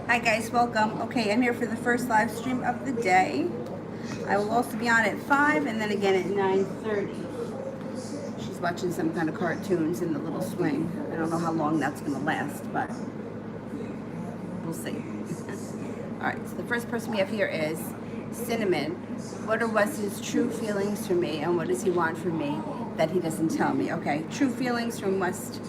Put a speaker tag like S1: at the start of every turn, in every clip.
S1: Hi guys, welcome. Okay, I'm here for the first live stream of the day. I will also be on at 5 and then again at 9:30. She's watching some kind of cartoons in the little swing. I don't know how long that's going to last, but we'll see. Alright, so the first person we have here is Cinnamon. What was his true feelings for me and what does he want from me that he doesn't tell me? Okay, true feelings from West.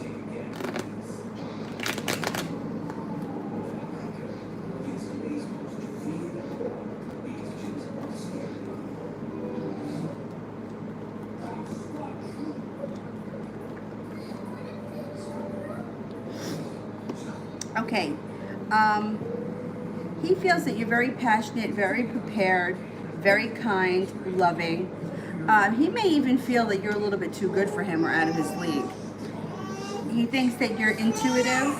S1: Okay, he feels that you're very passionate, very prepared, very kind, loving. He may even feel that you're a little bit too good for him or out of his league. He thinks that you're intuitive,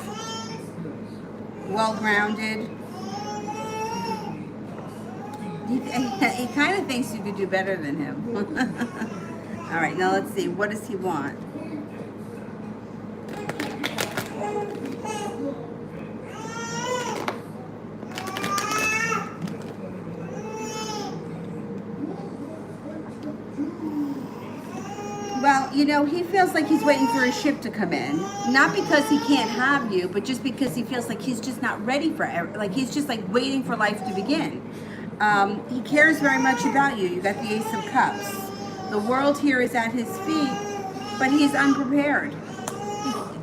S1: well-grounded. He kind of thinks you could do better than him. All right, now let's see. What does he want? Well, you know, he feels like he's waiting for a ship to come in. Not because he can't have you, but just because he feels like he's just not ready for it. Like he's just like waiting for life to begin. He cares very much about you. You got the Ace of Cups. The world here is at his feet, but he is unprepared.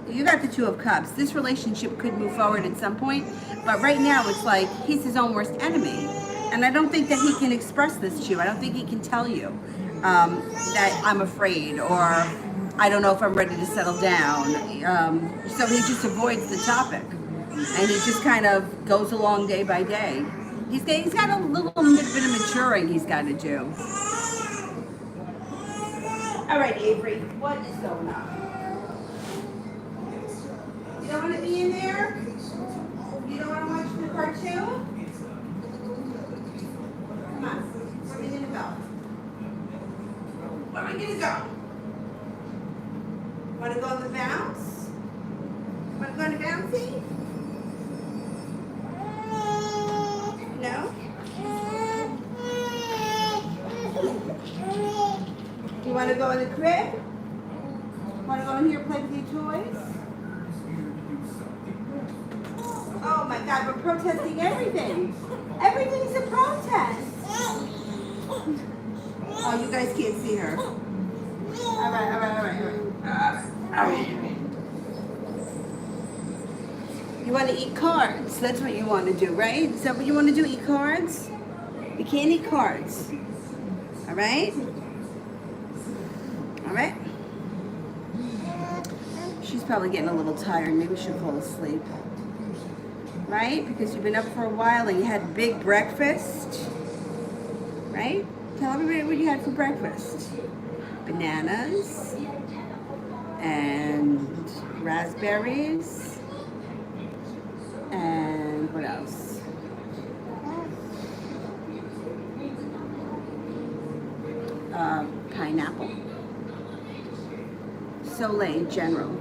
S1: You got the Two of Cups. This relationship could move forward at some point, but right now it's like he's his own worst enemy. And I don't think that he can express this to you. I don't think he can tell you that I'm afraid or I don't know if I'm ready to settle down. So he just avoids the topic. And he just kind of goes along day by day. He's got a little bit of maturing he's got to do. All right, Avery, what is going on? You don't want to be in there? You don't want to watch the cartoon? Come on, where are we going to go? Where are we going to go? Want to go on the bounce? Want to go on the bouncy? No? You want to go in the crib? Want to go in here and play with your toys? Oh my God, we're protesting everything. Everything's a protest. Oh, you guys can't see her. All right. You want to eat cards. That's what you want to do, right? Is that what you want to do, eat cards? You can't eat cards. All right? All right? She's probably getting a little tired. Maybe she'll fall asleep. Right? Because you've been up for a while and you had big breakfast. Right? Tell everybody what you had for breakfast. Bananas and raspberries and what else? Pineapple. Soleil in general.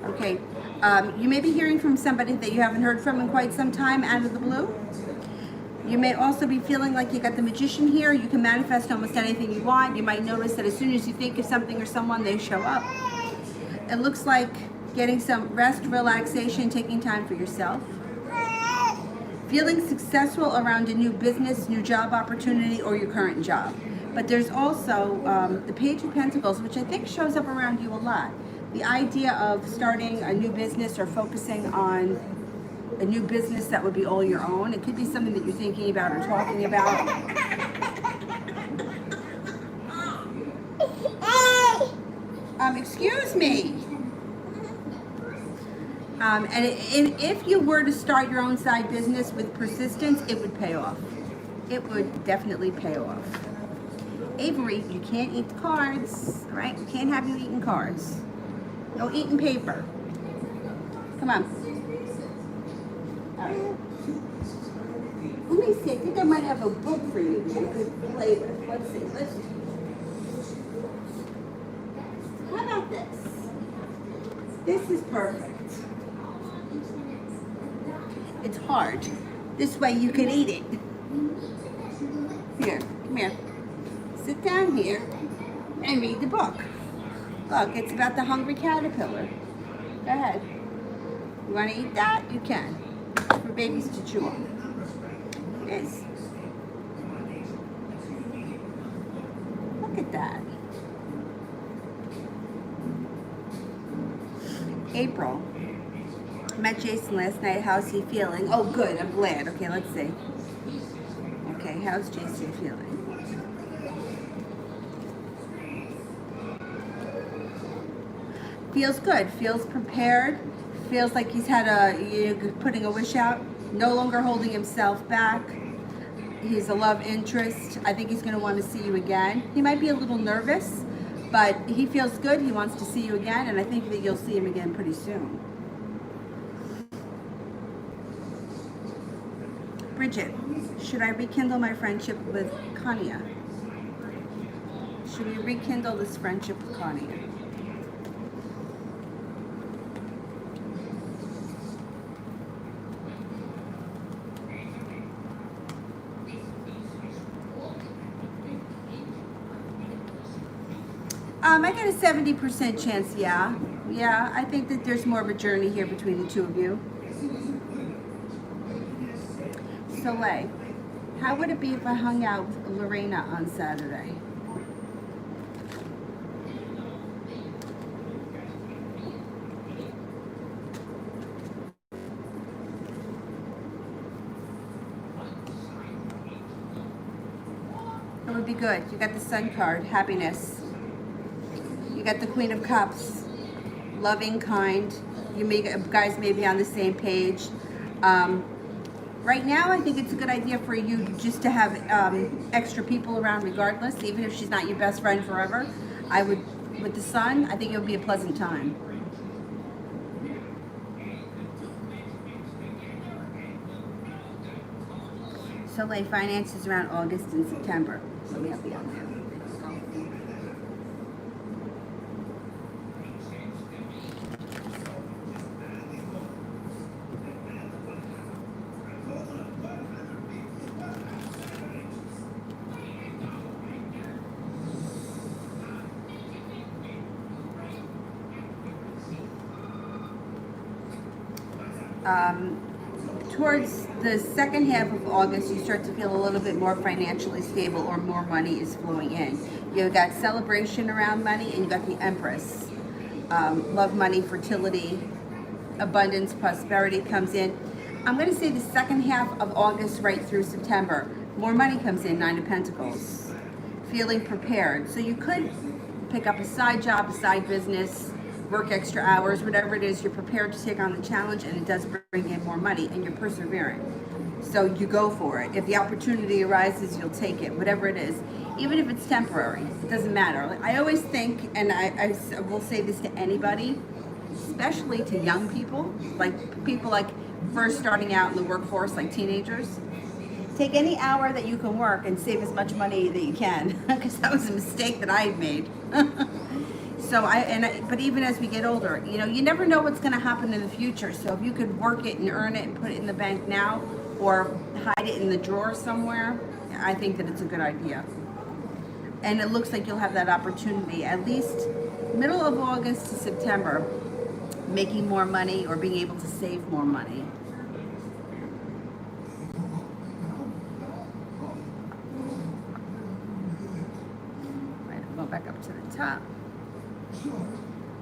S1: Okay, you may be hearing from somebody that you haven't heard from in quite some time out of the blue. You may also be feeling like you got the Magician here. You can manifest almost anything you want. You might notice that as soon as you think of something or someone, they show up. It looks like getting some rest, relaxation, taking time for yourself. Feeling successful around a new business, new job opportunity, or your current job. But there's also the Page of Pentacles, which I think shows up around you a lot. The idea of starting a new business or focusing on a new business that would be all your own. It could be something that you're thinking about or talking about. Excuse me. And if you were to start your own side business with persistence, it would pay off. It would definitely pay off. Avery, you can't eat the cards, all right? We can't have you eating cards. No eating paper. Come on. All right. Let me see. I think I might have a book for you that you could play with. Let's see. Let's see. How about this? This is perfect. It's hard. This way you can eat it. Here, come here. Sit down here and read the book. Look, it's about the hungry caterpillar. Go ahead. You want to eat that? You can. For babies to chew on. It is. Look at that. April. Met Jason last night. How's he feeling? Oh, good. I'm glad. Okay, let's see. Okay, how's Jason feeling? Feels good. Feels prepared. Feels like he's had putting a wish out. No longer holding himself back. He's a love interest. I think he's going to want to see you again. He might be a little nervous, but he feels good. He wants to see you again, and I think that you'll see him again pretty soon. Bridget, should I rekindle my friendship with Kanya? Should we rekindle this friendship with Kanya? I get a 70% chance, yeah. Yeah, I think that there's more of a journey here between the two of you. Soleil, how would it be if I hung out with Lorena on Saturday? It would be good. You got the Sun card, happiness. You got the Queen of Cups, loving, kind. You guys may be on the same page. Right now, I think it's a good idea for you just to have extra people around regardless, even if she's not your best friend forever. I would, with the Sun, I think it would be a pleasant time. Soleil, finances around August and September. Let me help you out there. Towards the second half of August, you start to feel a little bit more financially stable, or more money is flowing in. You've got celebration around money, and you got the Empress. Love, money, fertility, abundance, prosperity comes in. I'm going to say the second half of August right through September. More money comes in, Nine of Pentacles. Feeling prepared. So you could pick up a side job, a side business, work extra hours, whatever it is, you're prepared to take on the challenge, and it does bring in more money, and you're persevering. So you go for it. If the opportunity arises, you'll take it, whatever it is. Even if it's temporary, it doesn't matter. I always think, and I will say this to anybody, especially to young people, like people like first starting out in the workforce, like teenagers, take any hour that you can work and save as much money that you can, because that was a mistake that I had made. But even as we get older, you never know what's going to happen in the future. So if you could work it and earn it and put it in the bank now, or hide it in the drawer somewhere, I think that it's a good idea. And it looks like you'll have that opportunity at least middle of August to September, making more money or being able to save more money. Right, I'll go back up to the top.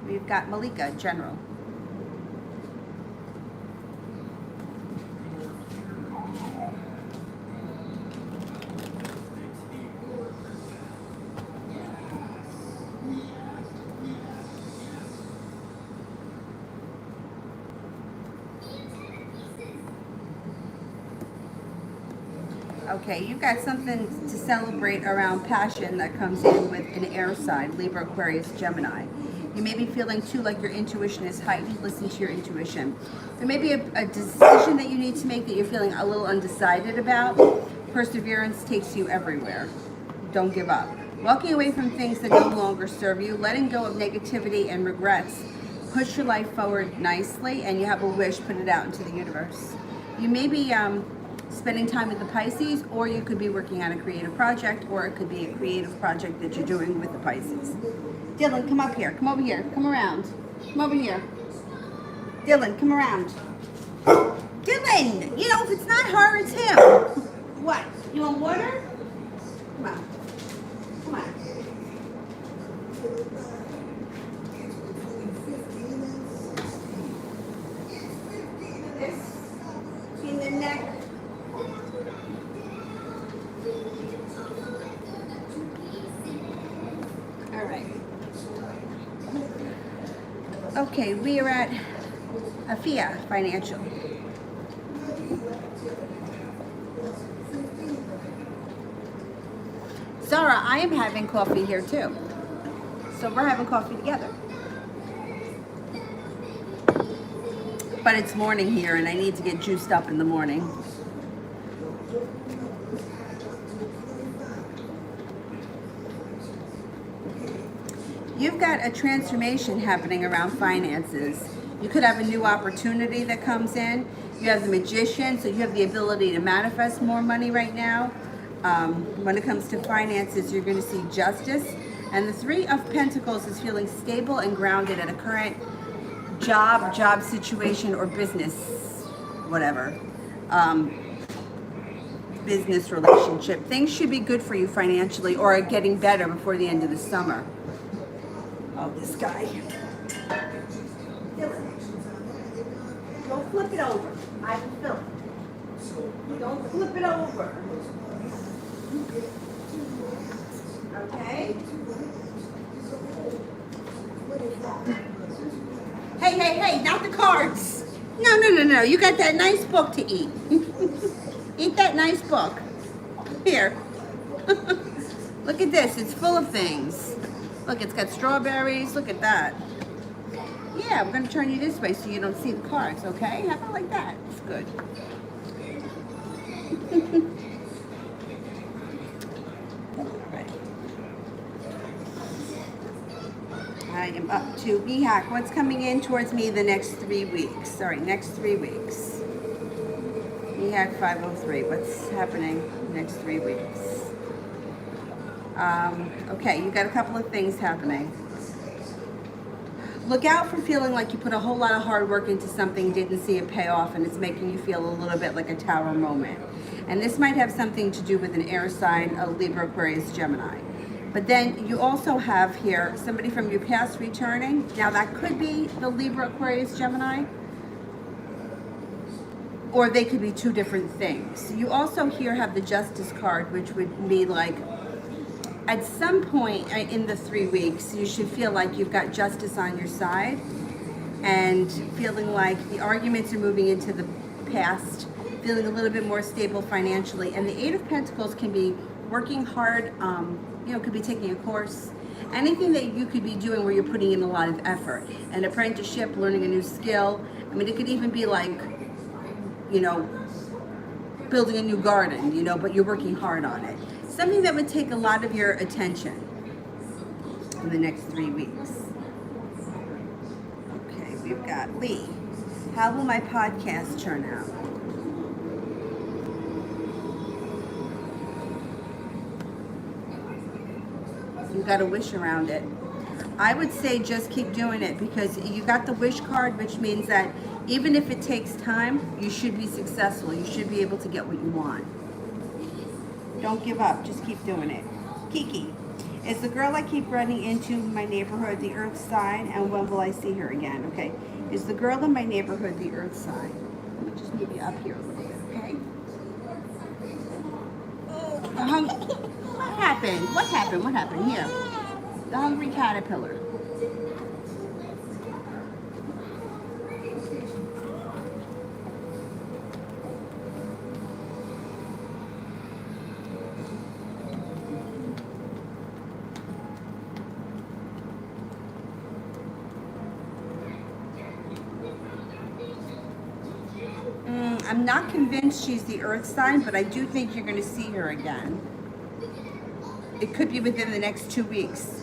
S1: We've got Malika, General. Okay, you got something to celebrate around passion that comes in with an air sign, Libra, Aquarius, Gemini. You may be feeling too like your intuition is heightened. Listen to your intuition. There may be a decision that you need to make that you're feeling a little undecided about. Perseverance takes you everywhere. Don't give up. Walking away from things that no longer serve you, letting go of negativity and regrets. Push your life forward nicely, and you have a wish, put it out into the universe. You may be spending time with the Pisces, or you could be working on a creative project, or it could be a creative project that you're doing with the Pisces. Dylan, come up here. Come over here. Come around. Come over here. Dylan, come around. Dylan! You know, if it's not her, it's him. What? You want water? Come on. Come on. This in the neck. All right. Okay, we are at Afia Financial. Zara, I am having coffee here too. So we're having coffee together. But it's morning here and I need to get juiced up in the morning. You've got a transformation happening around finances. You could have a new opportunity that comes in. You have the Magician, so you have the ability to manifest more money right now. When it comes to finances, you're going to see justice. And the Three of Pentacles is feeling stable and grounded at a current job situation, or business, whatever. Business relationship. Things should be good for you financially, or getting better before the end of the summer. Oh, this guy. Don't flip it over. I have to film it. Don't flip it over. Okay? Hey, not the cards. No. You got that nice book to eat. Eat that nice book. Here. Look at this. It's full of things. Look, it's got strawberries. Look at that. Yeah, we're going to turn you this way so you don't see the cards, okay? How about like that? It's good. Right. I am up to BHAC. What's coming in towards me the next 3 weeks? Sorry, next 3 weeks. BHAC 503. What's happening next 3 weeks? Okay, you got a couple of things happening. Look out for feeling like you put a whole lot of hard work into something, didn't see it pay off, and it's making you feel a little bit like a tower moment. And this might have something to do with an air sign, a Libra, Aquarius, Gemini. But then you also have here somebody from your past returning. Now that could be the Libra, Aquarius, Gemini, or they could be two different things. You also here have the Justice card, which would be like, at some point in the 3 weeks, you should feel like you've got justice on your side and feeling like the arguments are moving into the past, feeling a little bit more stable financially. And the Eight of Pentacles can be working hard, could be taking a course, anything that you could be doing where you're putting in a lot of effort. An apprenticeship, learning a new skill. I mean, it could even be like, building a new garden, but you're working hard on it. Something that would take a lot of your attention in the next 3 weeks. Okay, we've got Lee. How will my podcast turn out? You got a wish around it. I would say just keep doing it, because you got the wish card, which means that even if it takes time, you should be successful. You should be able to get what you want. Don't give up. Just keep doing it. Kiki, is the girl I keep running into my neighborhood the earth sign, and when will I see her again? Okay. Is the girl in my neighborhood the earth sign? Let me just move you up here a little bit, okay? What happened? What happened? Here. The hungry caterpillar. I'm not convinced she's the earth sign, but I do think you're going to see her again. It could be within the next 2 weeks.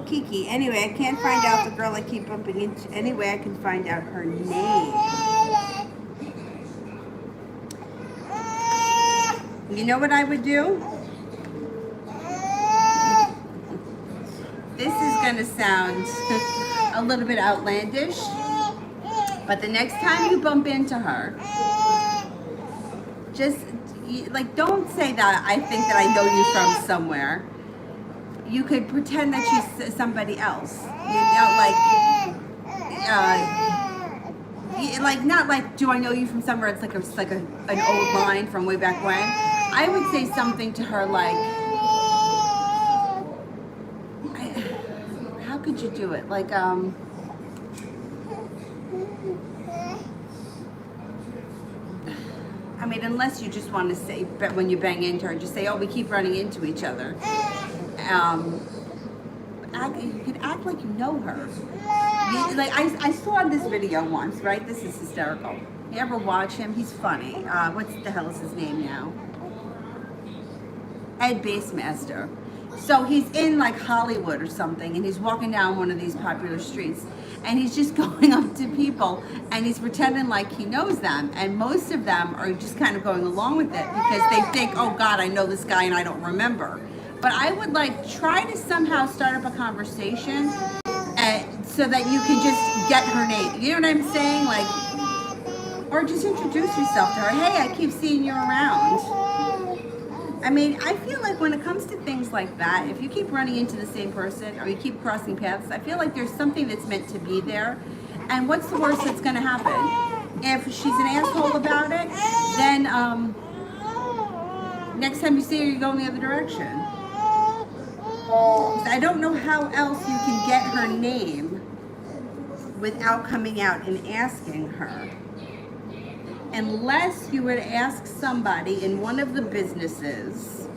S1: Kiki, anyway, I can't find out the girl I keep bumping into. Anyway, I can find out her name. You know what I would do? This is going to sound a little bit outlandish, but the next time you bump into her, just like, don't say that I think that I know you from somewhere. You could pretend that she's somebody else. Like not like, do I know you from somewhere? It's like an old line from way back when. I would say something to her like, how could you do it? Like, I mean, unless you just want to say, but when you bang into her, just say, oh, we keep running into each other. You could act like you know her. Like I saw this video once, right? This is hysterical. You ever watch him? He's funny. What the hell is his name now? Ed Basemaster. So he's in like Hollywood or something, and he's walking down one of these popular streets, and he's just going up to people, and he's pretending like he knows them, and most of them are just kind of going along with it because they think, oh God, I know this guy and I don't remember. But I would like try to somehow start up a conversation so that you can just get her name. You know what I'm saying? Like, or just introduce yourself to her. Hey, I keep seeing you around. I mean, I feel like when it comes to things like that, if you keep running into the same person or you keep crossing paths, I feel like there's something that's meant to be there. And what's the worst that's going to happen? If she's an asshole about it, then next time you see her, you go in the other direction. I don't know how else you can get her name without coming out and asking her. Unless you would ask somebody in one of the businesses.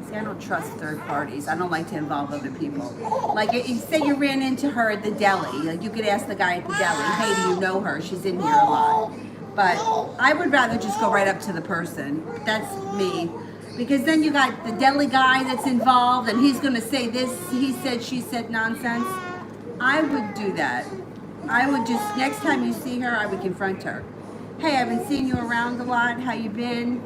S1: See, I don't trust third parties. I don't like to involve other people. Like, say you ran into her at the deli. Like, you could ask the guy at the deli, hey, do you know her? She's in here a lot. But I would rather just go right up to the person. That's me. Because then you got the deli guy that's involved, and he's going to say this, he said, she said nonsense. I would do that. I would just, next time you see her, I would confront her. Hey, I've been seeing you around a lot. How you been?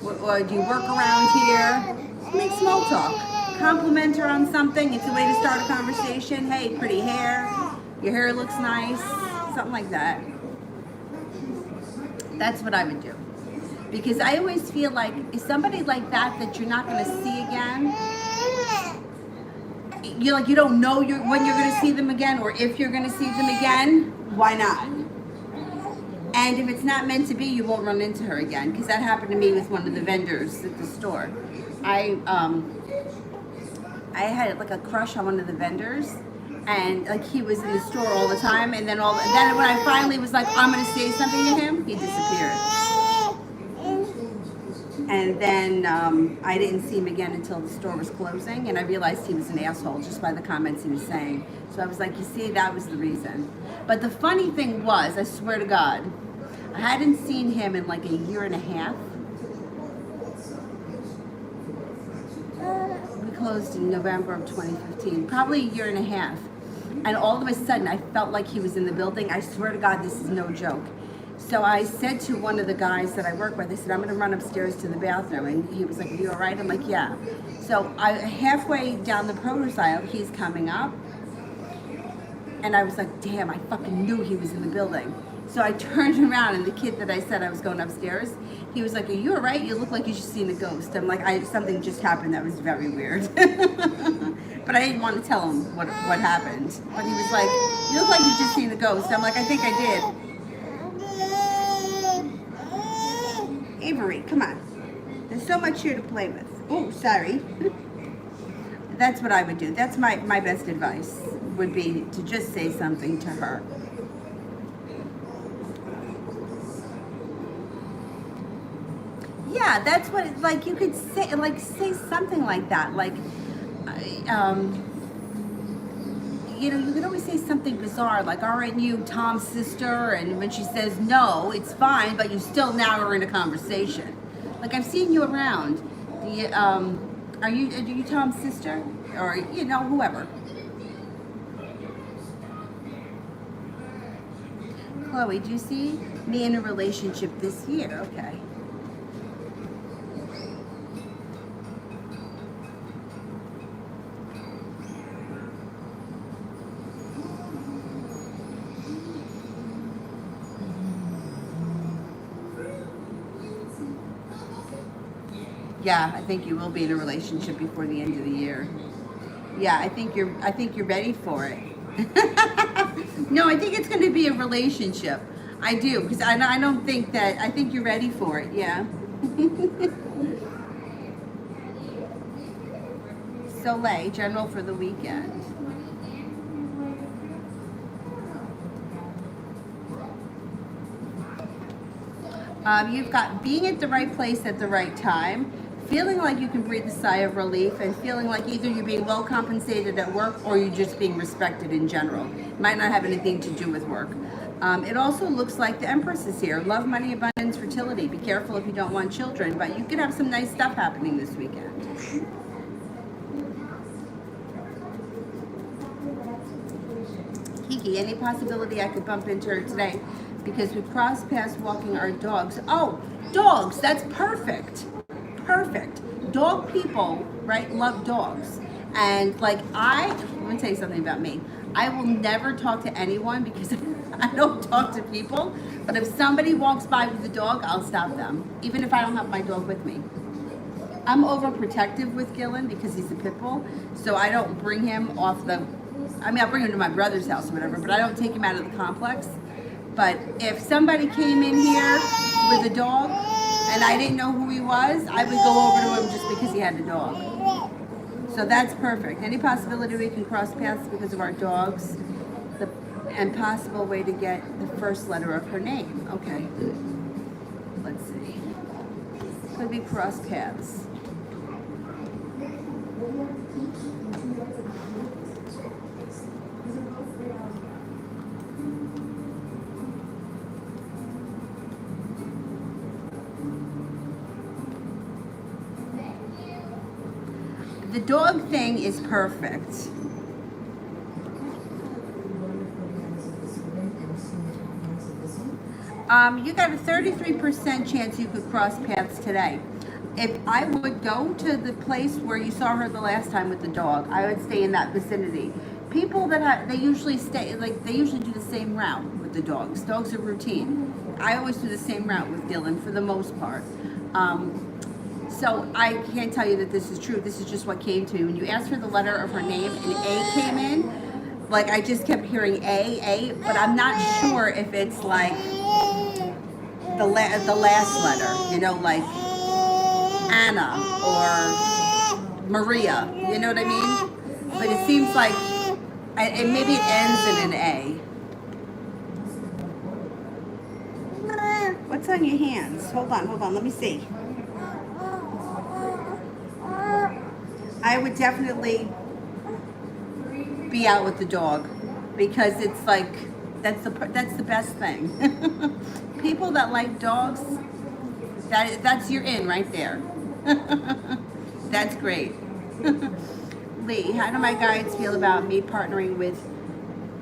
S1: Or do you work around here? Make small talk. Compliment her on something. It's a way to start a conversation. Hey, pretty hair. Your hair looks nice. Something like that. That's what I would do. Because I always feel like if somebody like that you're not going to see again, you don't know when you're going to see them again, or if you're going to see them again, why not? And if it's not meant to be, you won't run into her again. Because that happened to me with one of the vendors at the store. I had like a crush on one of the vendors, and like he was in the store all the time. And then when I finally was like, I'm going to say something to him, he disappeared. And then I didn't see him again until the store was closing, and I realized he was an asshole just by the comments he was saying. So I was like, you see, that was the reason. But the funny thing was, I swear to God, I hadn't seen him in like a year and a half. We closed in November of 2015, probably a year and a half. And all of a sudden, I felt like he was in the building. I swear to God, this is no joke. So I said to one of the guys that I work with, I said, I'm going to run upstairs to the bathroom. And he was like, are you all right? I'm like, yeah. So halfway down the produce aisle, he's coming up. And I was like, damn, I fucking knew he was in the building. So I turned around, and the kid that I said I was going upstairs, he was like, are you all right? You look like you just seen a ghost. I'm like, something just happened that was very weird. But I didn't want to tell him what happened. But he was like, you look like you just seen a ghost. I'm like, I think I did. Avery, come on. There's so much here to play with. Oh, sorry. That's what I would do. That's my best advice, would be to just say something to her. Yeah, that's what, like, you could say, like, say something like that. Like, you know, you can always say something bizarre like, aren't you Tom's sister? And when she says no, it's fine, but you still now are in a conversation. Like, I've seen you around. Are you Tom's sister? Or, you know, whoever. Chloe, do you see me in a relationship this year? Okay. Yeah, I think you will be in a relationship before the end of the year. Yeah, I think you're ready for it. No, I think it's going to be a relationship. I do, because I don't think that, I think you're ready for it, yeah. Soleil, general for the weekend. You've got being at the right place at the right time, feeling like you can breathe a sigh of relief, and feeling like either you're being well compensated at work or you're just being respected in general. It might not have anything to do with work. It also looks like the Empress is here. Love, money, abundance, fertility. Be careful if you don't want children, but you could have some nice stuff happening this weekend. Kiki, any possibility I could bump into her today? Because we crossed paths walking our dogs. Oh, dogs, that's perfect. Perfect. Dog people, right, love dogs. And like let me tell you something about me. I will never talk to anyone because I don't talk to people. But if somebody walks by with a dog, I'll stop them, even if I don't have my dog with me. I'm overprotective with Gillen because he's a pit bull, so I don't bring him off the, I mean, I'll bring him to my brother's house or whatever, but I don't take him out of the complex. But if somebody came in here with a dog and I didn't know who he was, I would go over to him just because he had a dog. So that's perfect. Any possibility we can cross paths because of our dogs? And possible way to get the first letter of her name. Okay. Let's see. Could we cross paths? The dog thing is perfect. You got a 33% chance you could cross paths today. If I would go to the place where you saw her the last time with the dog, I would stay in that vicinity. People that they usually stay, like they usually do the same route with the dogs. Dogs are routine. I always do the same route with Dylan for the most part. So I can't tell you that this is true. This is just what came to me. When you asked for the letter of her name and A came in, like I just kept hearing A, but I'm not sure if it's like the last letter, you know, like Anna or Maria, you know what I mean? But it seems like, and maybe it ends in an A. What's on your hands? Hold on, let me see. I would definitely be out with the dog because it's like, that's the best thing. People that like dogs, that's your in right there. That's great. Lee, how do my guides feel about me partnering with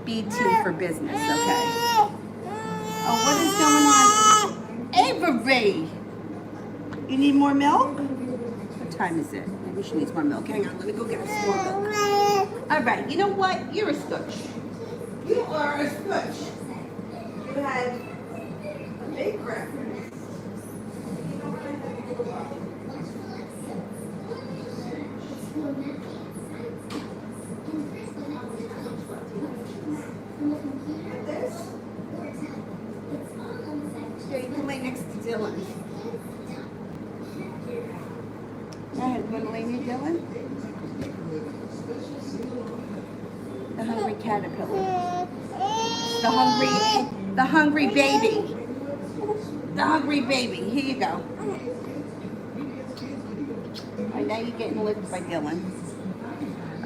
S1: BT for business? Okay. Oh, what is going on? Avery! You need more milk? What time is it? Maybe she needs more milk. Hang on, let me go get her some more milk. All right, you know what? You're a scooch. You are a scooch. You had a big breakfast. Here, you can lay next to Dylan. Go ahead, you want to lay near Dylan? The hungry caterpillar. The hungry baby. The hungry baby. Here you go. All right, now you're getting licked by Dylan.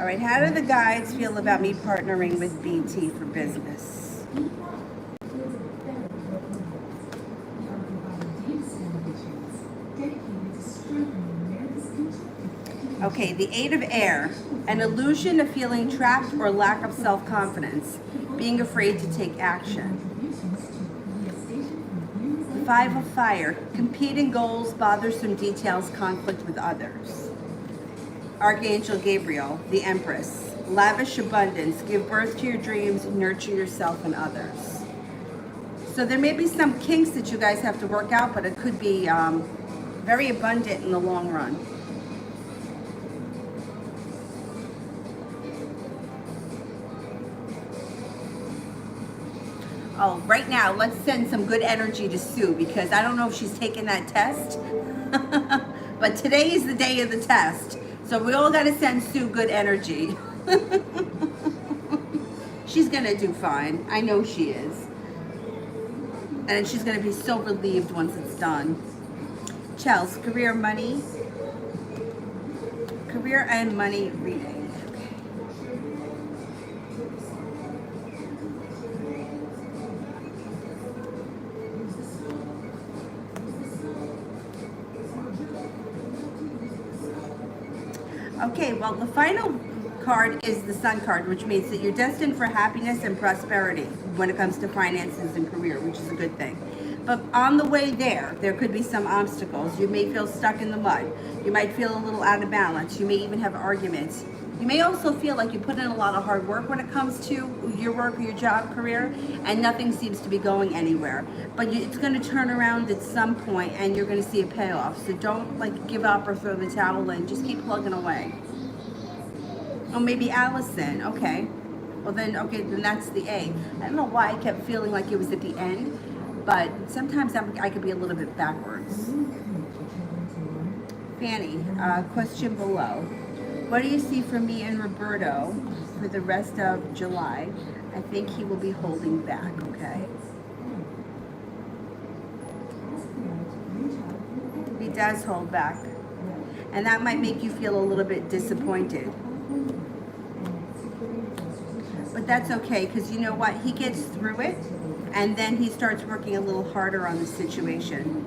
S1: All right, how do the guides feel about me partnering with BT for business? Okay, the Eight of Air, an illusion of feeling trapped or lack of self-confidence, being afraid to take action. The Five of Fire, competing goals, bothersome details, conflict with others. Archangel Gabriel, the Empress, lavish abundance, give birth to your dreams, nurture yourself and others. So there may be some kinks that you guys have to work out, but it could be very abundant in the long run. Oh, right now, let's send some good energy to Sue, because I don't know if she's taken that test, but today is the day of the test. So we all got to send Sue good energy. She's going to do fine. I know she is. And she's going to be so relieved once it's done. Chels, career, money. Career and money reading. Okay, well, the final card is the Sun card, which means that you're destined for happiness and prosperity when it comes to finances and career, which is a good thing. But on the way there could be some obstacles. You may feel stuck in the mud. You might feel a little out of balance. You may even have arguments. You may also feel like you put in a lot of hard work when it comes to your work or your job career, and nothing seems to be going anywhere. But it's going to turn around at some point, and you're going to see a payoff. So don't like give up or throw the towel in. Just keep plugging away. Oh, maybe Allison. Okay. Well then, okay, then that's the A. I don't know why I kept feeling like it was at the end, but sometimes I could be a little bit backwards. Fanny, question below. What do you see for me and Roberto for the rest of July? I think he will be holding back, okay? He does hold back. And that might make you feel a little bit disappointed. But that's okay, because you know what? He gets through it, and then he starts working a little harder on the situation.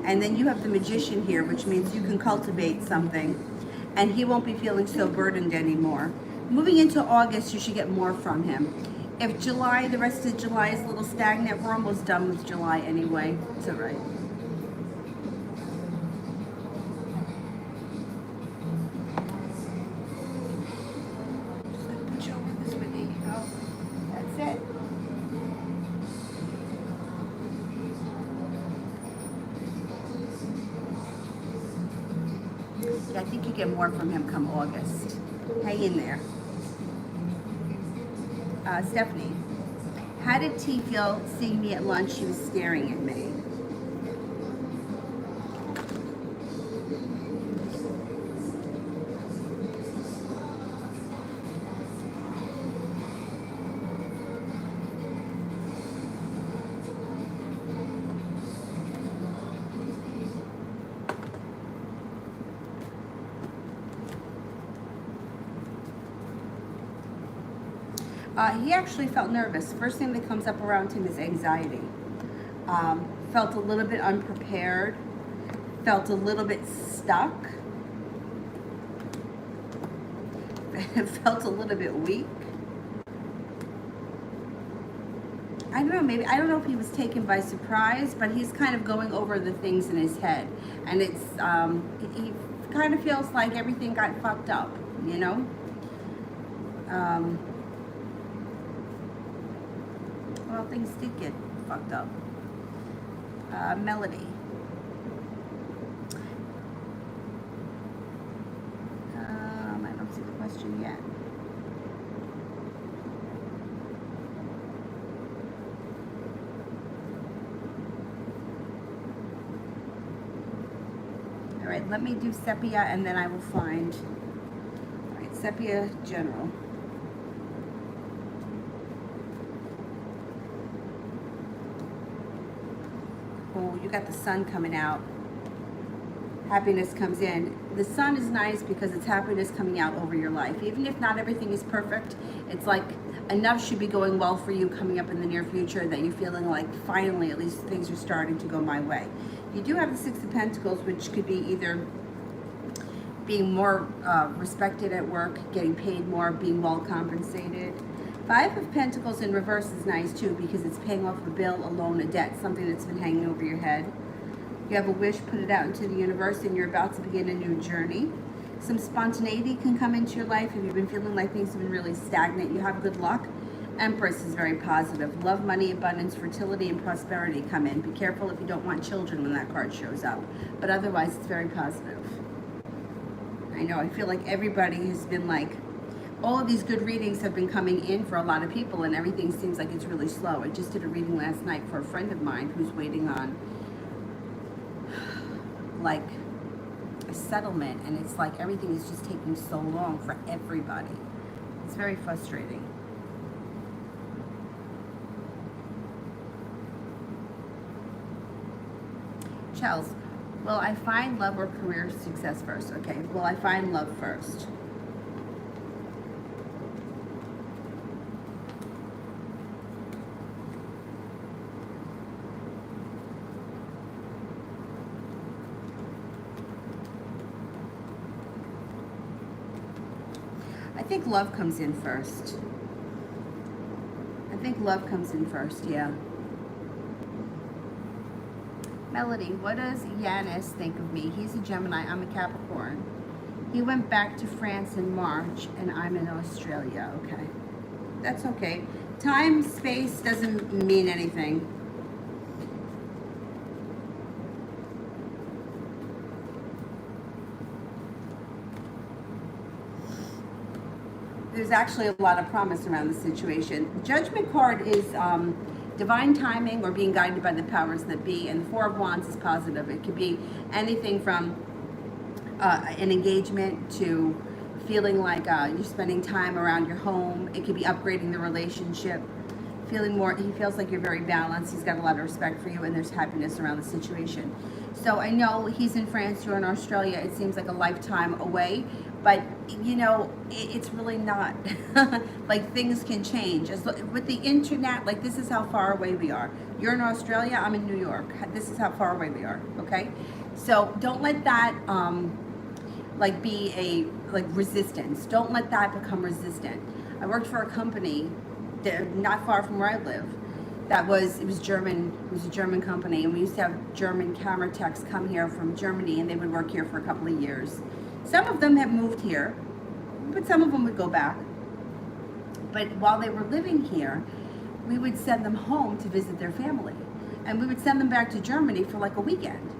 S1: And then you have the Magician here, which means you can cultivate something, and he won't be feeling so burdened anymore. Moving into August, you should get more from him. If July, the rest of July is a little stagnant, we're almost done with July anyway. It's all right. I think you get more from him come August. Hang in there. Stephanie, how did T feel seeing me at lunch? She was staring at me. He actually felt nervous. First thing that comes up around him is anxiety. Felt a little bit unprepared. Felt a little bit stuck. Felt a little bit weak. I don't know, I don't know if he was taken by surprise, but he's kind of going over the things in his head. And it's, he kind of feels like everything got fucked up, you know? Well, things did get fucked up. Melody. I don't see the question yet. All right, let me do Sepia and then I will find. All right, Sepia General. Oh, you got the sun coming out. happiness comes in. The sun is nice because it's happiness coming out over your life. Even if not everything is perfect, it's like enough should be going well for you coming up in the near future that you're feeling like finally at least things are starting to go my way. You do have the Six of Pentacles, which could be either being more respected at work, getting paid more, being well compensated. Five of Pentacles in reverse is nice too because it's paying off a bill, a loan, a debt, something that's been hanging over your head. You have a wish, put it out into the universe, and you're about to begin a new journey. Some spontaneity can come into your life if you've been feeling like things have been really stagnant. You have good luck. Empress is very positive. Love, money, abundance, fertility, and prosperity come in. Be careful if you don't want children when that card shows up. But otherwise, it's very positive. I know, I feel like everybody has been like, all of these good readings have been coming in for a lot of people, and everything seems like it's really slow. I just did a reading last night for a friend of mine who's waiting on like a settlement, and it's like everything is just taking so long for everybody. It's very frustrating. Chels, will I find love or career success first? Okay, will I find love first? I think love comes in first. I think love comes in first, yeah. Melody, what does Yanis think of me? He's a Gemini, I'm a Capricorn. He went back to France in March and I'm in Australia, okay. That's okay. Time, space doesn't mean anything. There's actually a lot of promise around the situation. The Judgment card is divine timing or being guided by the powers that be, and the Four of Wands is positive. It could be anything from an engagement to feeling like you're spending time around your home. It could be upgrading the relationship, feeling more, he feels like you're very balanced. He's got a lot of respect for you, and there's happiness around the situation. So I know he's in France, you're in Australia. It seems like a lifetime away, but you know, it's really not. Like, things can change. With the internet, like, this is how far away we are. You're in Australia, I'm in New York. This is how far away we are, okay? So don't let that like be a resistance. Don't let that become resistant. I worked for a company not far from where I live. It was German. It was a German company, and we used to have German camera techs come here from Germany, and they would work here for a couple of years. Some of them have moved here, but some of them would go back. But while they were living here, we would send them home to visit their family, and we would send them back to Germany for like a weekend.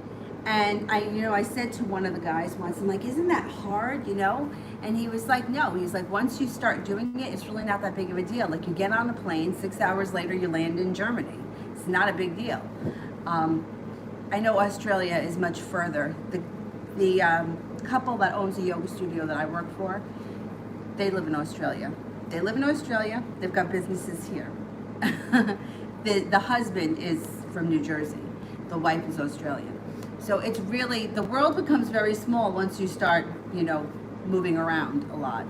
S1: And I said to one of the guys once, I'm like, isn't that hard, you know? And he was like, no. He's like, once you start doing it, it's really not that big of a deal. Like, you get on the plane, 6 hours later, you land in Germany. It's not a big deal. I know Australia is much further. The couple that owns a yoga studio that I work for, they live in Australia. They live in Australia. They've got businesses here. The husband is from New Jersey. The wife is Australian. So it's really, the world becomes very small once you start, moving around a lot.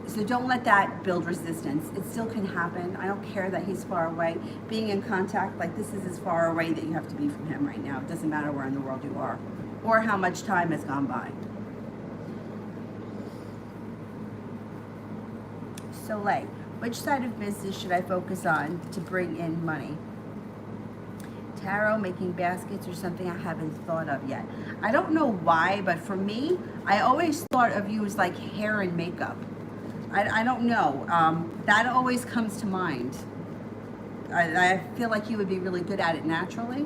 S1: So don't let that build resistance. It still can happen. I don't care that he's far away. Being in contact, like, this is as far away that you have to be from him right now. It doesn't matter where in the world you are or how much time has gone by. Soleil, which side of business should I focus on to bring in money? Tarot, making baskets, or something I haven't thought of yet. I don't know why, but for me, I always thought of you as like hair and makeup. I don't know. That always comes to mind. I feel like you would be really good at it naturally.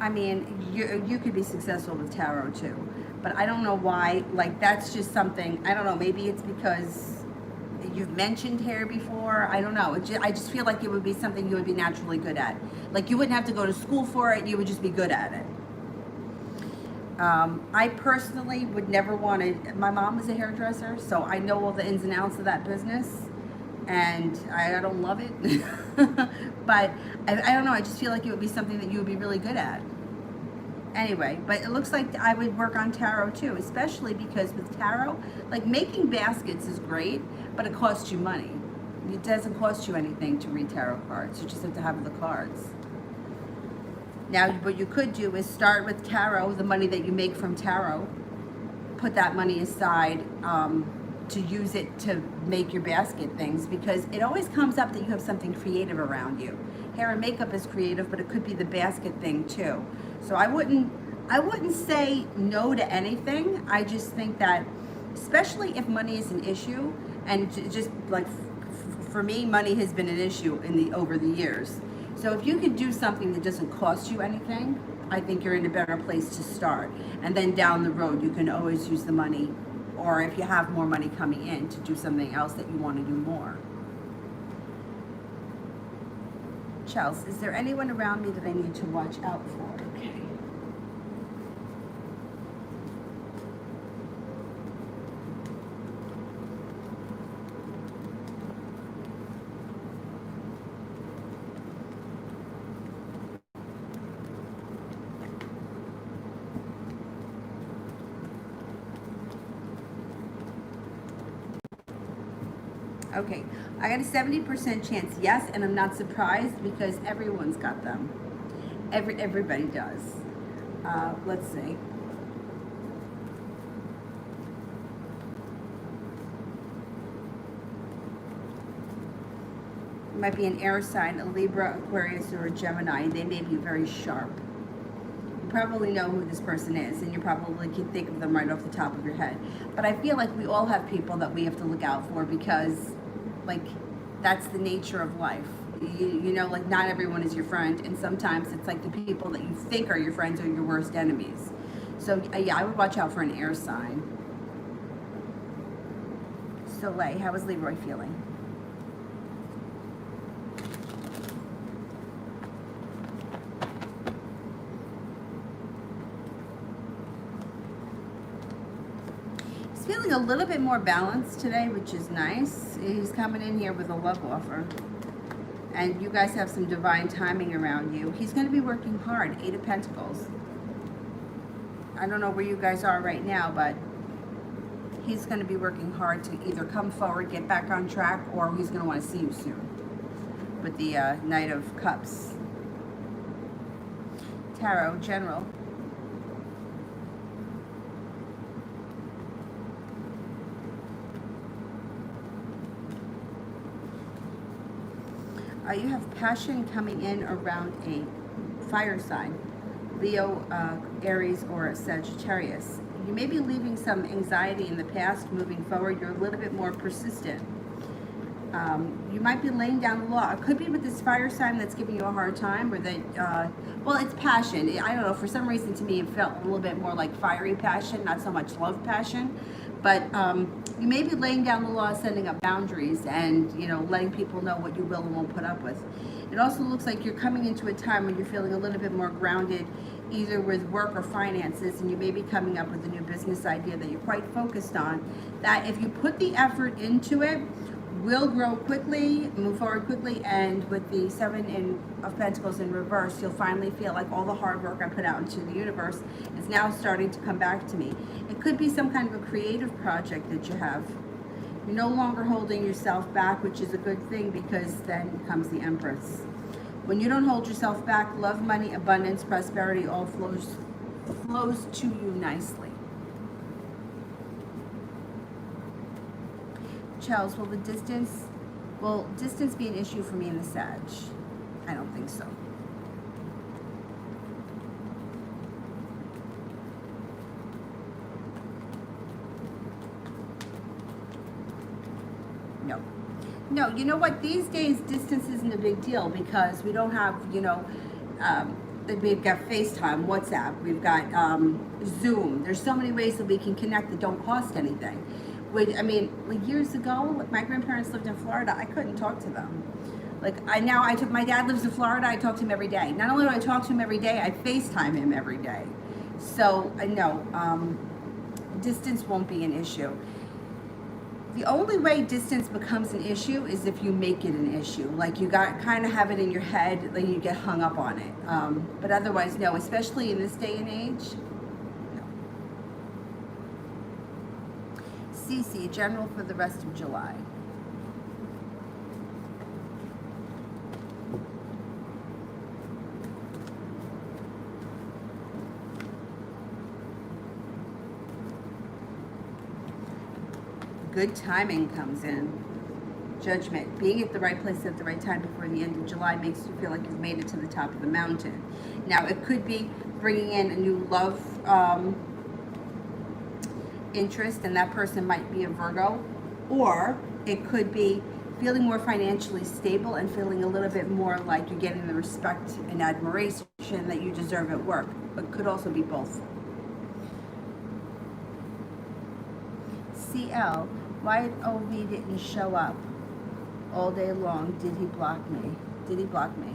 S1: I mean, you could be successful with tarot too. But I don't know why, like, that's just something, I don't know, maybe it's because you've mentioned hair before, I don't know. I just feel like it would be something you would be naturally good at. Like, you wouldn't have to go to school for it, you would just be good at it. I personally would never want to, my mom was a hairdresser, so I know all the ins and outs of that business, and I don't love it. But I don't know, I just feel like it would be something that you would be really good at. Anyway, but it looks like I would work on tarot too, especially because with tarot, like making baskets is great, but it costs you money. It doesn't cost you anything to read tarot cards. You just have to have the cards. Now, what you could do is start with tarot, the money that you make from tarot, put that money aside to use it to make your basket things, because it always comes up that you have something creative around you. Hair and makeup is creative, but it could be the basket thing too. So I wouldn't say no to anything. I just think that, especially if money is an issue, and just like for me, money has been an issue over the years. So if you could do something that doesn't cost you anything, I think you're in a better place to start. And then down the road, you can always use the money, or if you have more money coming in, to do something else that you want to do more. Chelsea, is there anyone around me that I need to watch out for? Okay. Okay, I got a 70% chance yes, and I'm not surprised because everyone's got them. Everybody does. Let's see. It might be an air sign, a Libra, Aquarius, or a Gemini. They may be very sharp. You probably know who this person is, and you probably can think of them right off the top of your head. But I feel like we all have people that we have to look out for, because like that's the nature of life. You know, like not everyone is your friend, and sometimes it's like the people that you think are your friends are your worst enemies. So yeah, I would watch out for an air sign. Soleil, how is Leroy feeling? Feeling a little bit more balanced today, which is nice. He's coming in here with a love offer, and you guys have some divine timing around you. He's going to be working hard. 8 of Pentacles. I don't know where you guys are right now, but he's going to be working hard to either come forward, get back on track, or he's going to want to see you soon with the Knight of Cups. Tarot General. You have passion coming in around a fire sign, Leo, Aries, or Sagittarius. You may be leaving some anxiety in the past. Moving forward, you're a little bit more persistent. You might be laying down the law. It could be with this fire sign that's giving you a hard time, or that, well, it's passion. I don't know, for some reason to me it felt a little bit more like fiery passion, not so much love passion. But you may be laying down the law, setting up boundaries, and you know, letting people know what you will and won't put up with. It also looks like you're coming into a time when you're feeling a little bit more grounded, either with work or finances, and you may be coming up with a new business idea that you're quite focused on, that if you put the effort into it, will grow quickly, move forward quickly. And with the 7 of Pentacles in reverse, you'll finally feel like all the hard work I put out into the universe is now starting to come back to me. It could be some kind of a creative project that you have. You're no longer holding yourself back, which is a good thing, because then comes the Empress. When you don't hold yourself back, love, money, abundance, prosperity all flows to you nicely. Chels, will distance be an issue for me in the Sag? I don't think so. No. No, you know what? These days, distance isn't a big deal, because we don't have, you know, we've got FaceTime, WhatsApp, we've got Zoom. There's so many ways that we can connect that don't cost anything. I mean, like years ago, like my grandparents lived in Florida, I couldn't talk to them. Like my dad lives in Florida, I talk to him every day. Not only do I talk to him every day, I FaceTime him every day. So no, distance won't be an issue. The only way distance becomes an issue is if you make it an issue. Like you got kind of have it in your head, like you get hung up on it. But otherwise, no, especially in this day and age. No. Cece, general for the rest of July. Good timing comes in. Judgment. Being at the right place at the right time before the end of July makes you feel like you've made it to the top of the mountain. Now, it could be bringing in a new love interest, and that person might be a Virgo. Or it could be feeling more financially stable and feeling a little bit more like you're getting the respect and admiration that you deserve at work. But could also be both. CL. Why OV didn't show up all day long? Did he block me? Did he block me?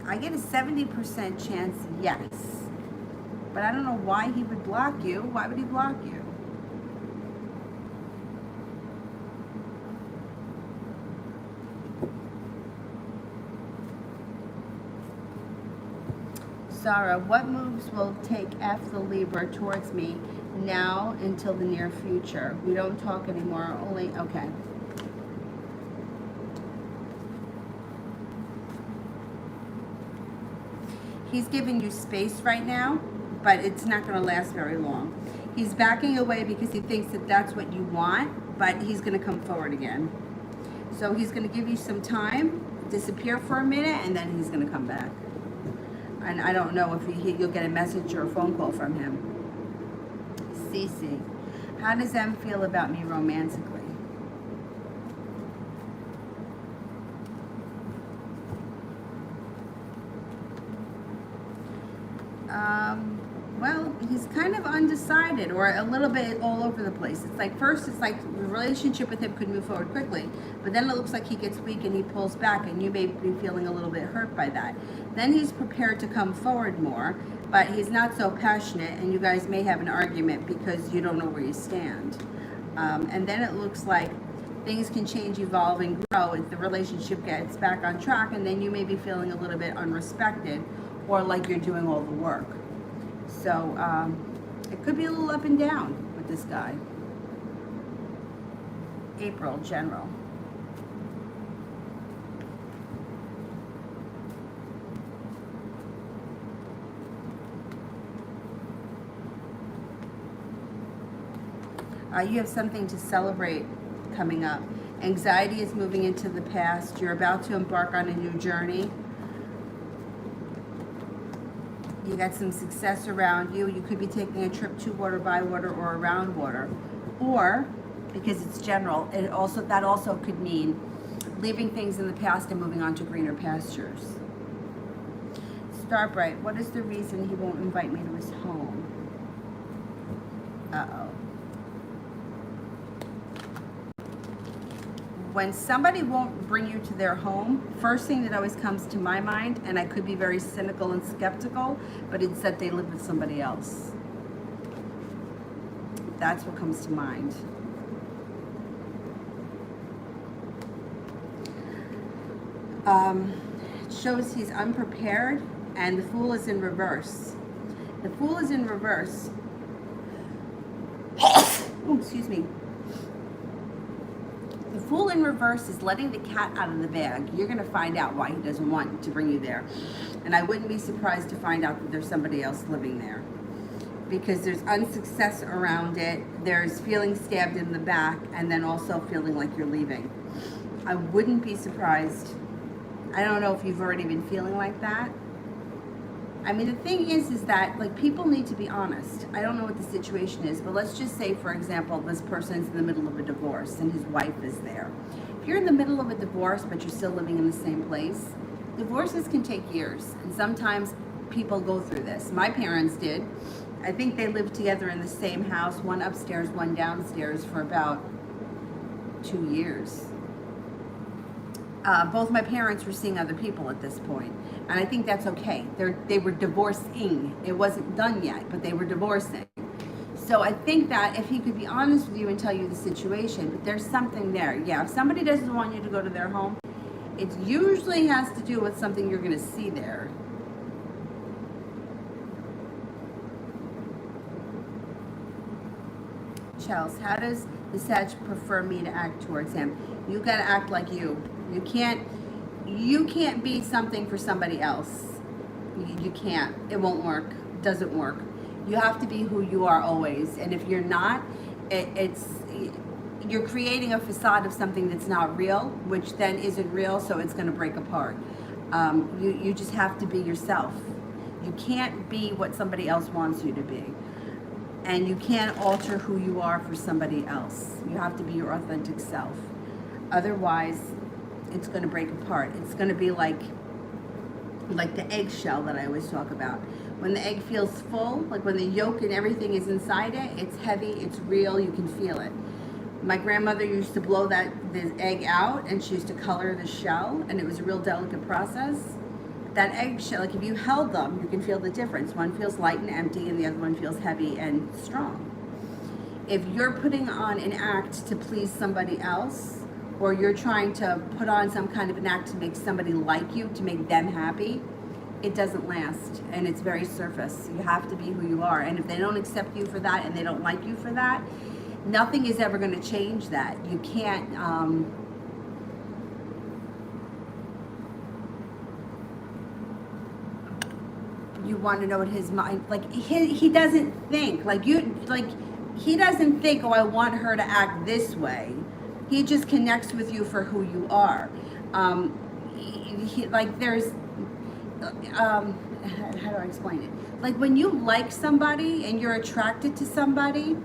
S1: I get a 70% chance, yes. But I don't know why he would block you. Why would he block you? Sarah, what moves will take F the Libra towards me now until the near future? We don't talk anymore, only, okay. He's giving you space right now, but it's not going to last very long. He's backing away because he thinks that that's what you want, but he's going to come forward again. So he's going to give you some time, disappear for a minute, and then he's going to come back. And I don't know if you'll get a message or a phone call from him. Cece, how does M feel about me romantically? Well, he's kind of undecided or a little bit all over the place. It's like first it's like the relationship with him could move forward quickly, but then it looks like he gets weak and he pulls back, and you may be feeling a little bit hurt by that. Then he's prepared to come forward more, but he's not so passionate, and you guys may have an argument because you don't know where you stand. And then it looks like things can change, evolve, and grow if the relationship gets back on track, and then you may be feeling a little bit unrespected or like you're doing all the work. So it could be a little up and down with this guy. April, general. You have something to celebrate coming up. Anxiety is moving into the past. You're about to embark on a new journey. You got some success around you. You could be taking a trip to water, by water, or around water. Or, because it's general, that also could mean leaving things in the past and moving on to greener pastures. Starbright, what is the reason he won't invite me to his home? Uh-oh. When somebody won't bring you to their home, first thing that always comes to my mind, and I could be very cynical and skeptical, but it's that they live with somebody else. That's what comes to mind. It shows he's unprepared, and the Fool is in reverse. The Fool is in reverse. Oh, excuse me. The Fool in reverse is letting the cat out of the bag. You're going to find out why he doesn't want to bring you there. And I wouldn't be surprised to find out that there's somebody else living there. Because there's unsuccess around it. There's feeling stabbed in the back, and then also feeling like you're leaving. I wouldn't be surprised. I don't know if you've already been feeling like that. I mean, the thing is that, like, people need to be honest. I don't know what the situation is, but let's just say, for example, this person's in the middle of a divorce and his wife is there. If you're in the middle of a divorce, but you're still living in the same place, divorces can take years, and sometimes people go through this. My parents did. I think they lived together in the same house, one upstairs, one downstairs, for about 2 years. Both my parents were seeing other people at this point, and I think that's okay. They were divorcing. It wasn't done yet, but they were divorcing. So I think that if he could be honest with you and tell you the situation, but there's something there. Yeah, if somebody doesn't want you to go to their home, it usually has to do with something you're going to see there. Chels, how does the Sag prefer me to act towards him? You got to act like you. You can't be something for somebody else. You can't. It won't work. It doesn't work. You have to be who you are always. And if you're not, you're creating a facade of something that's not real, which then isn't real, so it's going to break apart. You just have to be yourself. You can't be what somebody else wants you to be. And you can't alter who you are for somebody else. You have to be your authentic self. Otherwise, it's going to break apart. It's going to be like the eggshell that I always talk about. When the egg feels full, like when the yolk and everything is inside it, it's heavy, it's real, you can feel it. My grandmother used to blow this egg out, and she used to color the shell, and it was a real delicate process. That eggshell, like if you held them, you can feel the difference. One feels light and empty, and the other one feels heavy and strong. If you're putting on an act to please somebody else, or you're trying to put on some kind of an act to make somebody like you, to make them happy, it doesn't last, and it's very surface. You have to be who you are, and if they don't accept you for that and they don't like you for that, nothing is ever going to change that. You can't you want to know what his mind, like he doesn't think like you, like he doesn't think, oh, I want her to act this way. He just connects with you for who you are. Like there's how do I explain it? Like when you like somebody and you're attracted to somebody,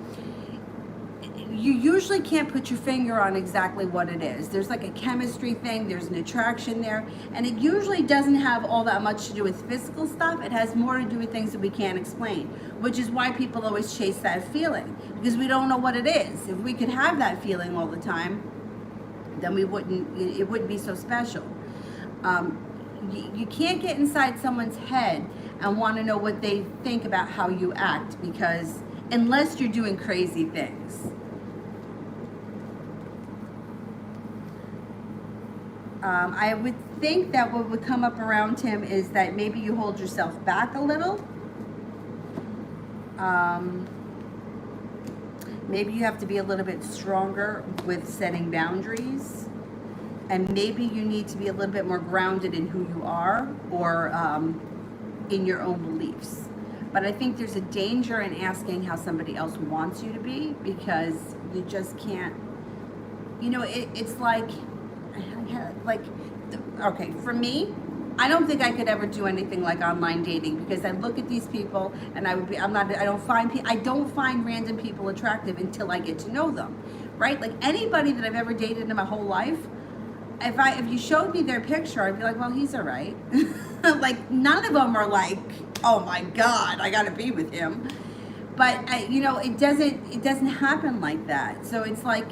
S1: you usually can't put your finger on exactly what it is. There's like a chemistry thing, there's an attraction there, and it usually doesn't have all that much to do with physical stuff. It has more to do with things that we can't explain, which is why people always chase that feeling, because we don't know what it is. If we could have that feeling all the time, then it wouldn't be so special. You can't get inside someone's head and want to know what they think about how you act, because unless you're doing crazy things. I would think that what would come up around him is that maybe you hold yourself back a little. Maybe you have to be a little bit stronger with setting boundaries. And maybe you need to be a little bit more grounded in who you are, or in your own beliefs. But I think there's a danger in asking how somebody else wants you to be, because you just can't, you know, it's like, okay, for me, I don't think I could ever do anything like online dating, because I look at these people and I don't find random people attractive until I get to know them, right? Like anybody that I've ever dated in my whole life, if you showed me their picture, I'd be like, well, he's all right. Like none of them are like, oh my God, I gotta be with him. But you know, it doesn't happen like that. So it's like,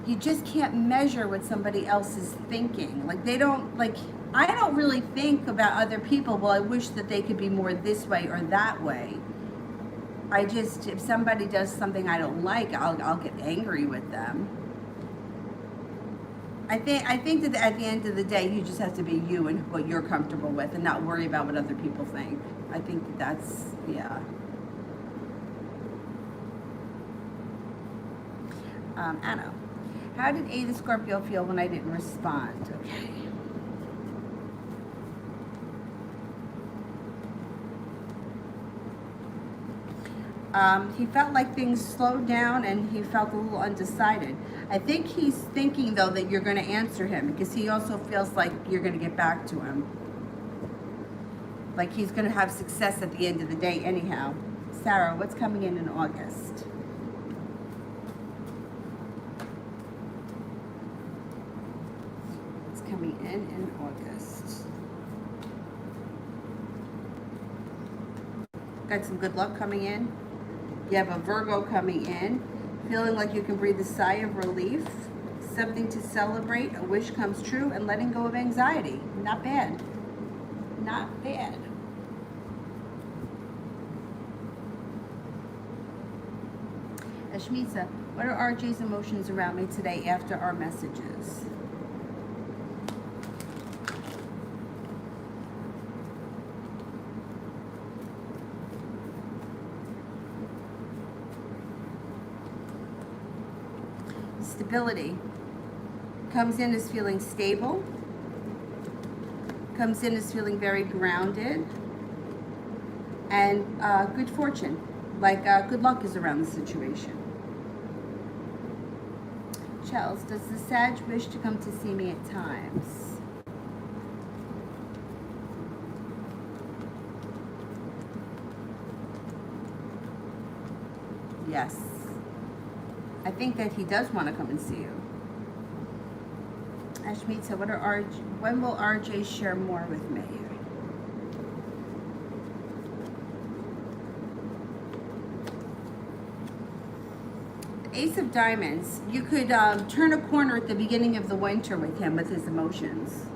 S1: you just can't measure what somebody else is thinking. Like I don't really think about other people, well, I wish that they could be more this way or that way. If somebody does something I don't like, I'll get angry with them. I think that at the end of the day, you just have to be you and what you're comfortable with, and not worry about what other people think. I think that's, yeah. Anna, how did A the Scorpio feel when I didn't respond? Okay. He felt like things slowed down, and he felt a little undecided. I think he's thinking, though, that you're going to answer him, because he also feels like you're going to get back to him. Like he's going to have success at the end of the day anyhow. Sarah, what's coming in August? It's coming in August. Got some good luck coming in. You have a Virgo coming in. Feeling like you can breathe a sigh of relief. Something to celebrate, a wish comes true, and letting go of anxiety. Not bad. Not bad. Ashmitsa, what are RJ's emotions around me today after our messages? Stability. Comes in as feeling stable. Comes in as feeling very grounded. And good fortune. Like good luck is around the situation. Chels, does the Sag wish to come to see me at times? Yes. I think that he does want to come and see you. Ashmita, when will RJ share more with me? Ace of Diamonds, you could turn a corner at the beginning of the winter with him, with his emotions.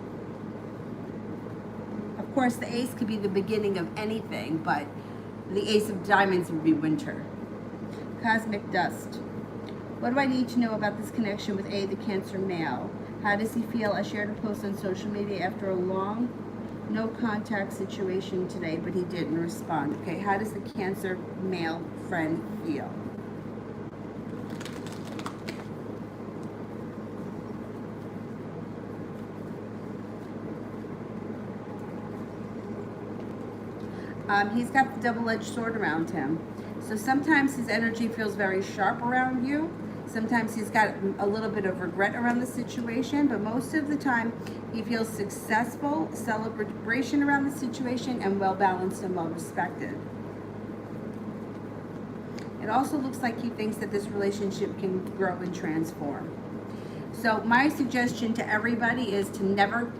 S1: Of course, the ace could be the beginning of anything, but the Ace of Diamonds would be winter. Cosmic Dust. What do I need to know about this connection with A, the Cancer male? How does he feel? I shared a post on social media after a long no contact situation today, but he didn't respond. Okay, how does the Cancer male friend feel? He's got the double-edged sword around him. So sometimes his energy feels very sharp around you. Sometimes he's got a little bit of regret around the situation, but most of the time he feels successful, celebration around the situation, and well-balanced and well-respected. It also looks like he thinks that this relationship can grow and transform. So my suggestion to everybody is to never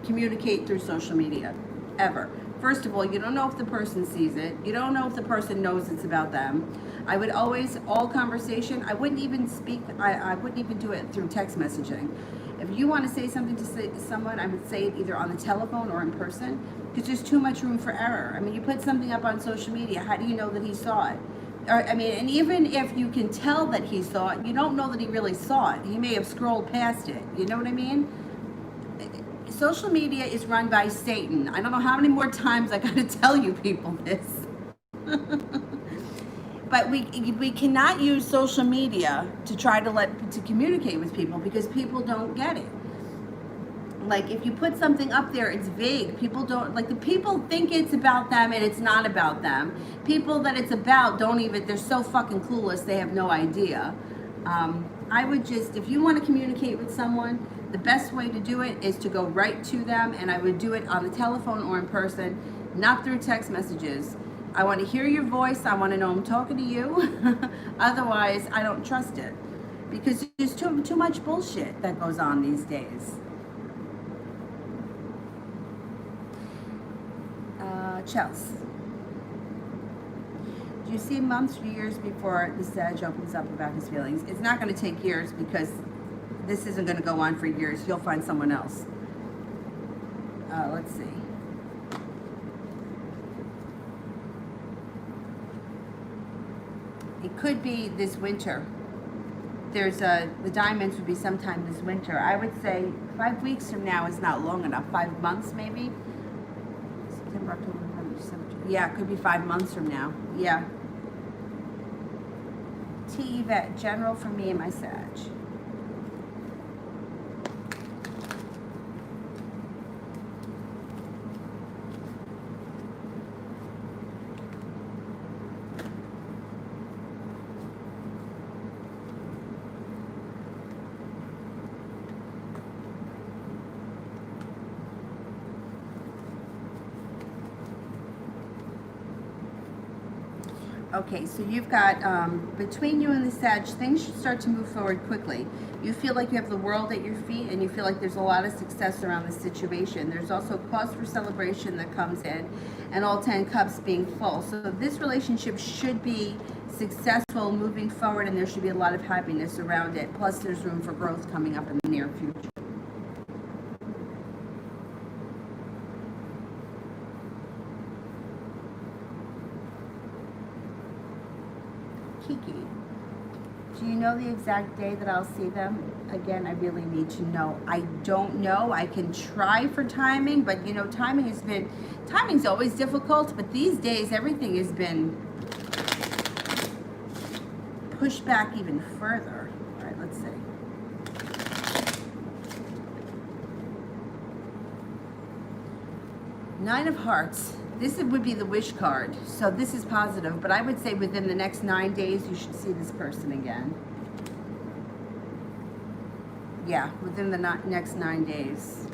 S1: communicate through social media, ever. First of all, you don't know if the person sees it. You don't know if the person knows it's about them. I would always, all conversation, I wouldn't even speak, I wouldn't even do it through text messaging. If you want to say something to someone, I would say it either on the telephone or in person, because there's too much room for error. I mean, you put something up on social media, how do you know that he saw it? Or, I mean, and even if you can tell that he saw it, you don't know that he really saw it. He may have scrolled past it. You know what I mean? Social media is run by Satan. I don't know how many more times I gotta tell you people this. But we cannot use social media to try to communicate with people, because people don't get it. Like, if you put something up there, it's vague. People don't, like, the people think it's about them and it's not about them. People that it's about don't even, they're so fucking clueless, they have no idea. I would just, if you want to communicate with someone, the best way to do it is to go right to them, and I would do it on the telephone or in person, not through text messages. I want to hear your voice. I want to know I'm talking to you. Otherwise, I don't trust it, because there's too much bullshit that goes on these days. Chelsea. Do you see months or years before the Sag opens up about his feelings? It's not going to take years, because this isn't going to go on for years. You'll find someone else. Let's see. It could be this winter. There's the diamonds would be sometime this winter. I would say 5 weeks from now is not long enough. 5 months maybe. September, October, November, December. Yeah, it could be 5 months from now. Yeah. T. Yvette, general for me and my Sag. Okay, so you've got, between you and the Sag, things should start to move forward quickly. You feel like you have the world at your feet, and you feel like there's a lot of success around this situation. There's also cause for celebration that comes in, and all 10 cups being full. So this relationship should be successful, moving forward, and there should be a lot of happiness around it. Plus, there's room for growth coming up in the near future. Kiki, do you know the exact day that I'll see them? Again, I really need to know. I don't know. I can try for timing, but you know, timing's always difficult, but these days everything has been pushed back even further. All right, let's see. Nine of Hearts. This would be the wish card. So this is positive, but I would say within the next 9 days, you should see this person again. Yeah, within the next 9 days.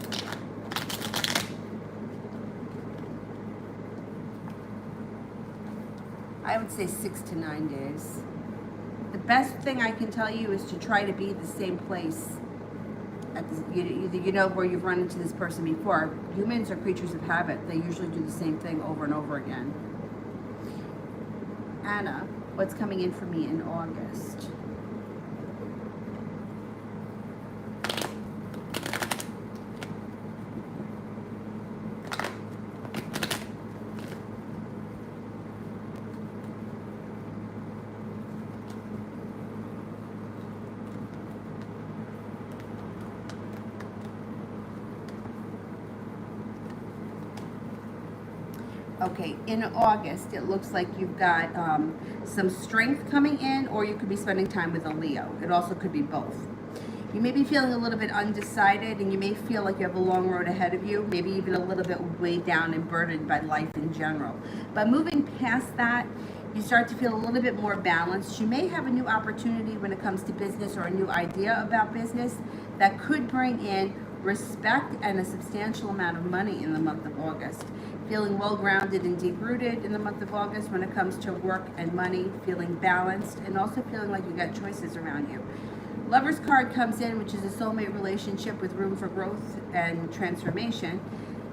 S1: I would say 6 to 9 days. The best thing I can tell you is to try to be at the same place. You know where you've run into this person before. Humans are creatures of habit. They usually do the same thing over and over again. Anna, what's coming in for me in August? Okay, in August, it looks like you've got some strength coming in, or you could be spending time with a Leo. It also could be both. You may be feeling a little bit undecided, and you may feel like you have a long road ahead of you, maybe even a little bit weighed down and burdened by life in general. But moving past that, you start to feel a little bit more balanced. You may have a new opportunity when it comes to business, or a new idea about business that could bring in respect and a substantial amount of money in the month of August. Feeling well-grounded and deep-rooted in the month of August when it comes to work and money, feeling balanced, and also feeling like you got choices around you. Lover's card comes in, which is a soulmate relationship with room for growth and transformation.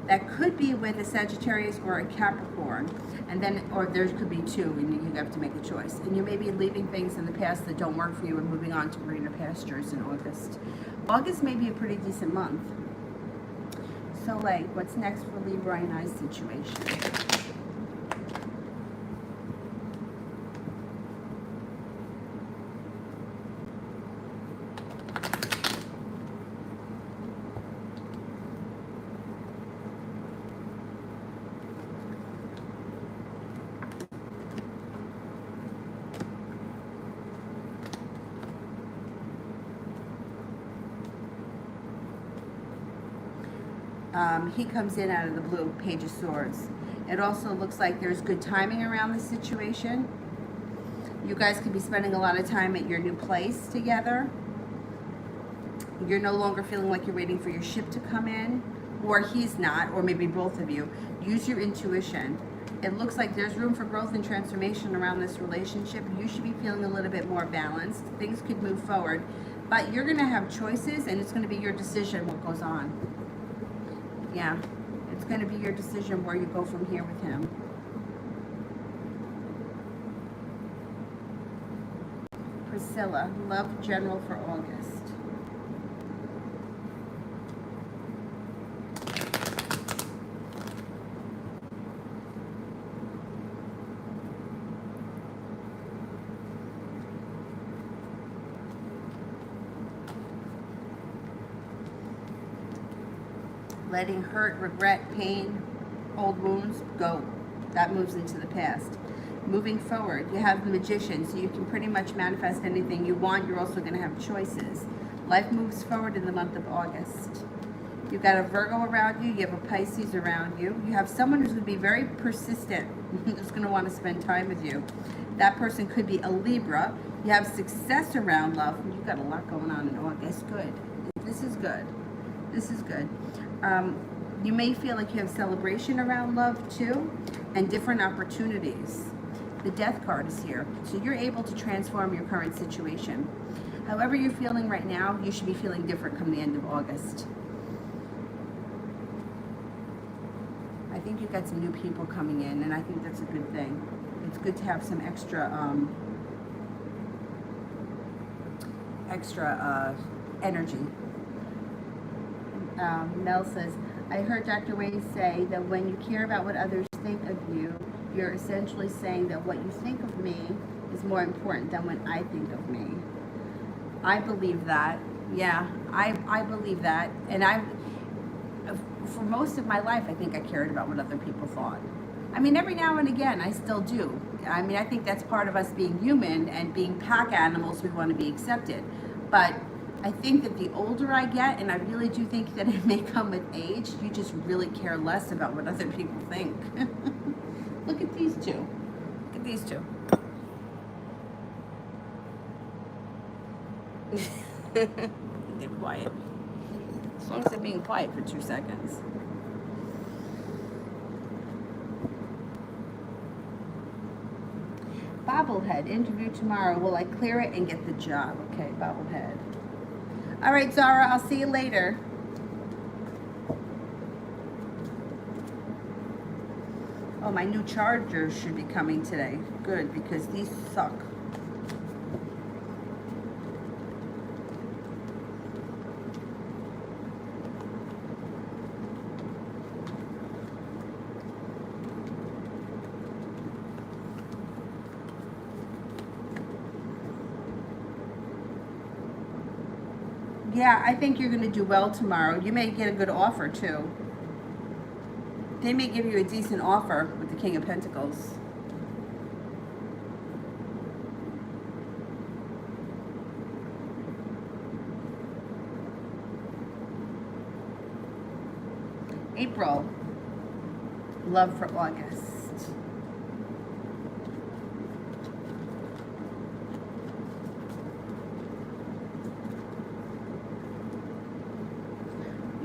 S1: That could be with a Sagittarius or a Capricorn, and then, or there could be two, and you have to make a choice. And you may be leaving things in the past that don't work for you and moving on to greener pastures in August. August may be a pretty decent month. Soleil, what's next for Libra and I's situation? He comes in out of the blue, Page of Swords. It also looks like there's good timing around the situation. You guys could be spending a lot of time at your new place together. You're no longer feeling like you're waiting for your ship to come in, or he's not, or maybe both of you. Use your intuition. It looks like there's room for growth and transformation around this relationship. You should be feeling a little bit more balanced. Things could move forward, but you're going to have choices, and it's going to be your decision what goes on. Yeah, it's going to be your decision where you go from here with him. Priscilla, love general for August. Letting hurt, regret, pain, old wounds go. That moves into the past. Moving forward, you have the Magician, so you can pretty much manifest anything you want. You're also going to have choices. Life moves forward in the month of August. You've got a Virgo around you. You have a Pisces around you. You have someone who's going to be very persistent, who's going to want to spend time with you. That person could be a Libra. You have success around love. You've got a lot going on in August. Good. This is good. This is good. You may feel like you have celebration around love too, and different opportunities. The Death card is here, so you're able to transform your current situation. However you're feeling right now, you should be feeling different come the end of August. I think you've got some new people coming in, and I think that's a good thing. It's good to have some extra extra energy. Mel says, I heard Dr. Wayne say that when you care about what others think of you, you're essentially saying that what you think of me is more important than what I think of me. I believe that. Yeah, I believe that. And for most of my life, I think I cared about what other people thought. I mean, every now and again, I still do. I mean, I think that's part of us being human and being pack animals. We want to be accepted. But I think that the older I get, and I really do think that it may come with age, you just really care less about what other people think. Look at these two. Look at these two. They're quiet. As long as they're being quiet for 2 seconds. Bobblehead, interview tomorrow. Will I clear it and get the job? Okay, Bobblehead. All right, Zara, I'll see you later. Oh, my new chargers should be coming today. Good, because these suck. Yeah, I think you're going to do well tomorrow. You may get a good offer, too. They may give you a decent offer with the King of Pentacles. April. Love for August.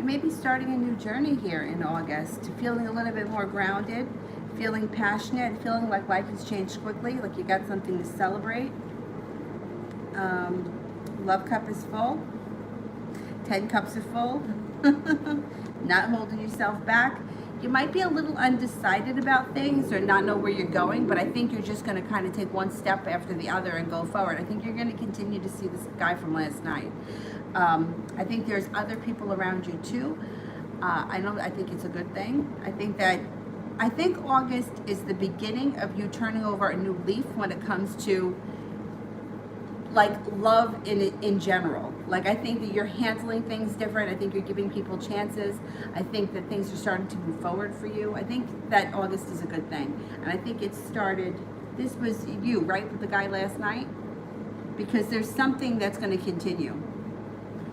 S1: Maybe starting a new journey here in August, feeling a little bit more grounded, feeling passionate, feeling like life has changed quickly, like you got something to celebrate. Love cup is full. 10 cups are full. Not holding yourself back. You might be a little undecided about things or not know where you're going, but I think you're just going to kind of take one step after the other and go forward. I think you're going to continue to see this guy from last night. I think there's other people around you too. I think it's a good thing. I think August is the beginning of you turning over a new leaf when it comes to like love in general. Like I think that you're handling things different. I think you're giving people chances. I think that things are starting to move forward for you. I think that August is a good thing. And I think it started, this was you, right, with the guy last night? Because there's something that's going to continue.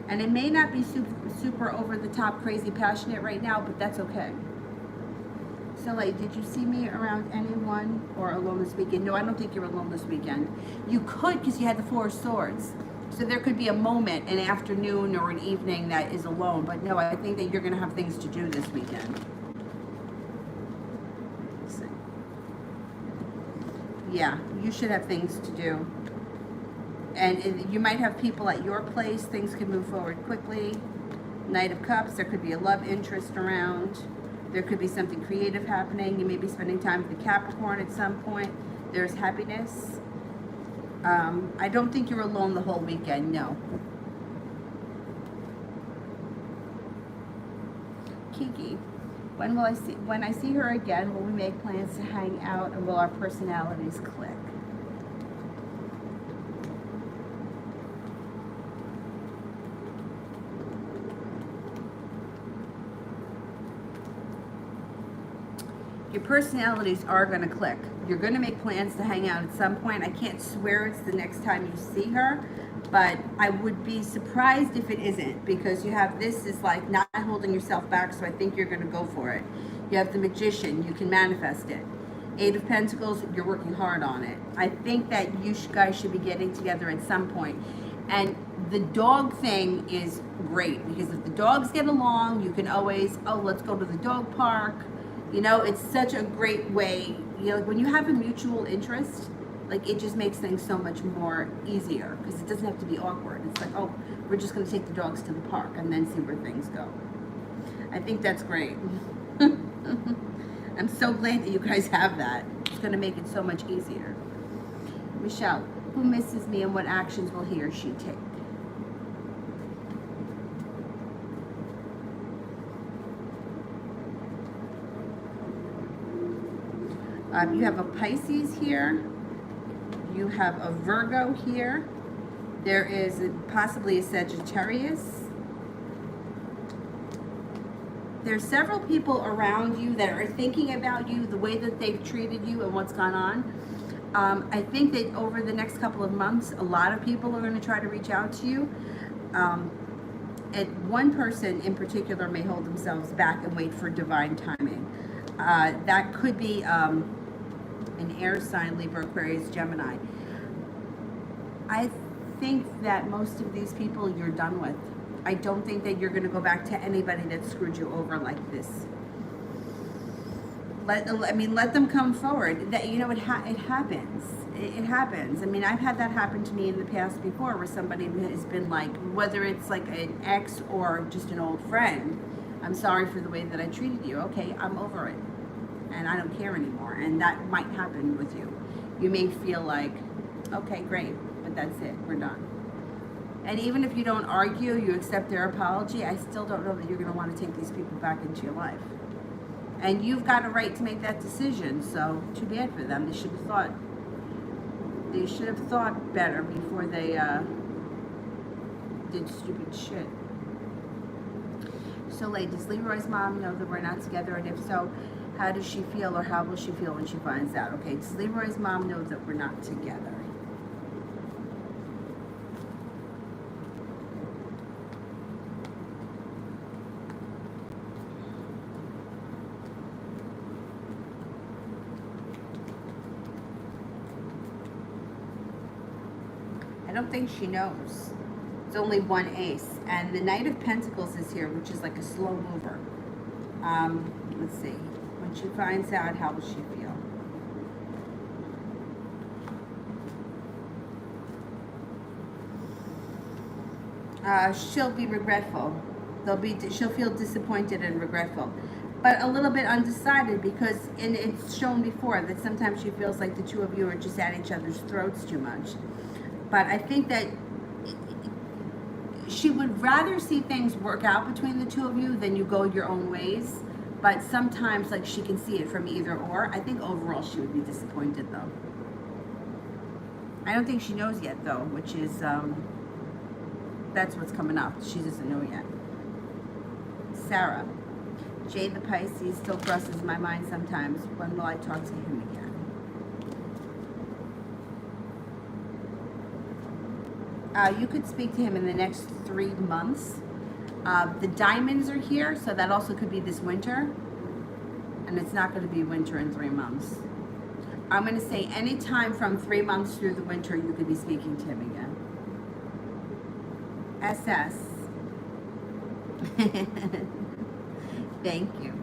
S1: And it may not be super over the top, crazy, passionate right now, but that's okay. Soleil, did you see me around anyone or alone this weekend? No, I don't think you're alone this weekend. You could because you had the 4 of Swords. So there could be a moment, an afternoon or an evening that is alone. But no, I think that you're going to have things to do this weekend. Let's see. Yeah, you should have things to do. And you might have people at your place. Things can move forward quickly. Knight of Cups. There could be a love interest around. There could be something creative happening. You may be spending time with the Capricorn at some point. There's happiness. I don't think you're alone the whole weekend. No. Kiki. When I see her again, will we make plans to hang out and will our personalities click? Your personalities are going to click. You're going to make plans to hang out at some point. I can't swear it's the next time you see her, but I would be surprised if it isn't, because you have this is like not holding yourself back, so I think you're going to go for it. You have the Magician. You can manifest it. 8 of Pentacles, you're working hard on it. I think that you guys should be getting together at some point. And the dog thing is great, because if the dogs get along, you can always, oh, let's go to the dog park. You know, it's such a great way, you know, like when you have a mutual interest, like it just makes things so much more easier because it doesn't have to be awkward. It's like, oh, we're just going to take the dogs to the park and then see where things go. I think that's great. I'm so glad that you guys have that. It's going to make it so much easier. Michelle, who misses me and what actions will he or she take? You have a Pisces here. You have a Virgo here. There is possibly a Sagittarius. There's several people around you that are thinking about you, the way that they've treated you and what's gone on. I think that over the next couple of months, a lot of people are going to try to reach out to you. And one person in particular may hold themselves back and wait for divine timing. That could be an air sign, Libra, Aquarius, Gemini. I think that most of these people you're done with. I don't think that you're going to go back to anybody that screwed you over like this. Let them come forward. That, you know, it happens. It happens. I mean, I've had that happen to me in the past before, where somebody has been like, whether it's like an ex or just an old friend, I'm sorry for the way that I treated you. Okay, I'm over it, and I don't care anymore. And that might happen with you. You may feel like, okay, great, but that's it. We're done. And even if you don't argue, you accept their apology, I still don't know that you're going to want to take these people back into your life. And you've got a right to make that decision, so too bad for them. They should have thought better before they did stupid shit. Soleil, does Leroy's mom know that we're not together? And if so, how does she feel, or how will she feel when she finds out? Okay, does Leroy's mom know that we're not together? I don't think she knows. It's only one ace. And the Knight of Pentacles is here, which is like a slow mover. Let's see. When she finds out, how will she feel? She'll be regretful. She'll feel disappointed and regretful. But a little bit undecided, because it's shown before that sometimes she feels like the two of you are just at each other's throats too much. But I think that she would rather see things work out between the two of you than you go your own ways. But sometimes, like, she can see it from either or. I think overall she would be disappointed, though. I don't think she knows yet, though, which is, that's what's coming up. She doesn't know yet. Sarah, Jade the Pisces still crosses my mind sometimes. When will I talk to him again? You could speak to him in the next 3 months. The diamonds are here, so that also could be this winter. And it's not going to be winter in 3 months. I'm going to say any time from 3 months through the winter, you could be speaking to him again. SS. Thank you.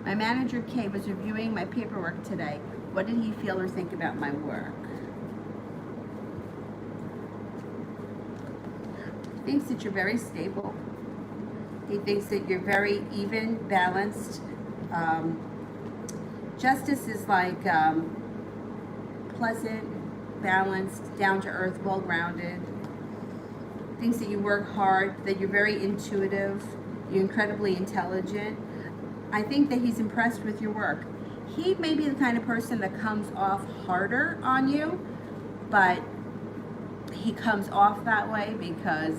S1: My manager, Kay, was reviewing my paperwork today. What did he feel or think about my work? He thinks that you're very stable. He thinks that you're very even, balanced. Justice is like pleasant, balanced, down-to-earth, well-grounded. Thinks that you work hard, that you're very intuitive, you're incredibly intelligent. I think that he's impressed with your work. He may be the kind of person that comes off harder on you, but he comes off that way because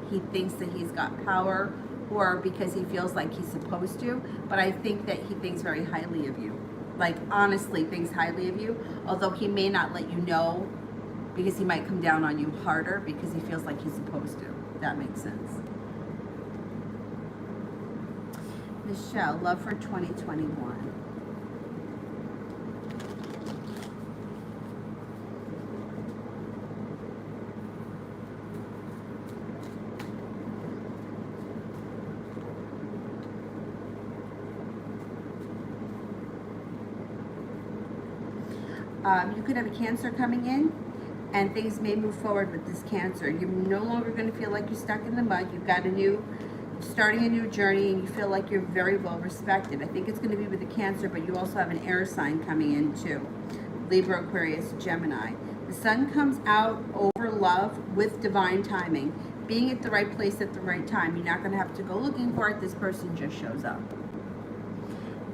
S1: he thinks that he's got power, or because he feels like he's supposed to. But I think that he thinks very highly of you. Like, honestly thinks highly of you, although he may not let you know, because he might come down on you harder because he feels like he's supposed to. That makes sense. Michelle, love for 2021. You could have a Cancer coming in, and things may move forward with this Cancer. You're no longer going to feel like you're stuck in the mud. You've got starting a new journey, and you feel like you're very well respected. I think it's going to be with the Cancer, but you also have an air sign coming in too. Libra, Aquarius, Gemini. The sun comes out over love with divine timing. Being at the right place at the right time. You're not going to have to go looking for it. This person just shows up.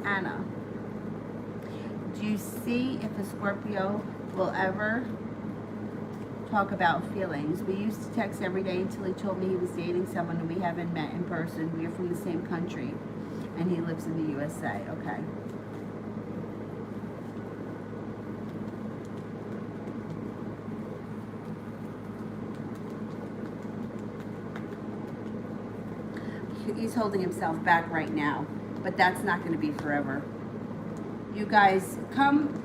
S1: Anna. Do you see if a Scorpio will ever talk about feelings? We used to text every day until he told me he was dating someone and we haven't met in person. We are from the same country and he lives in the USA. Okay. He's holding himself back right now, but that's not going to be forever. You guys, come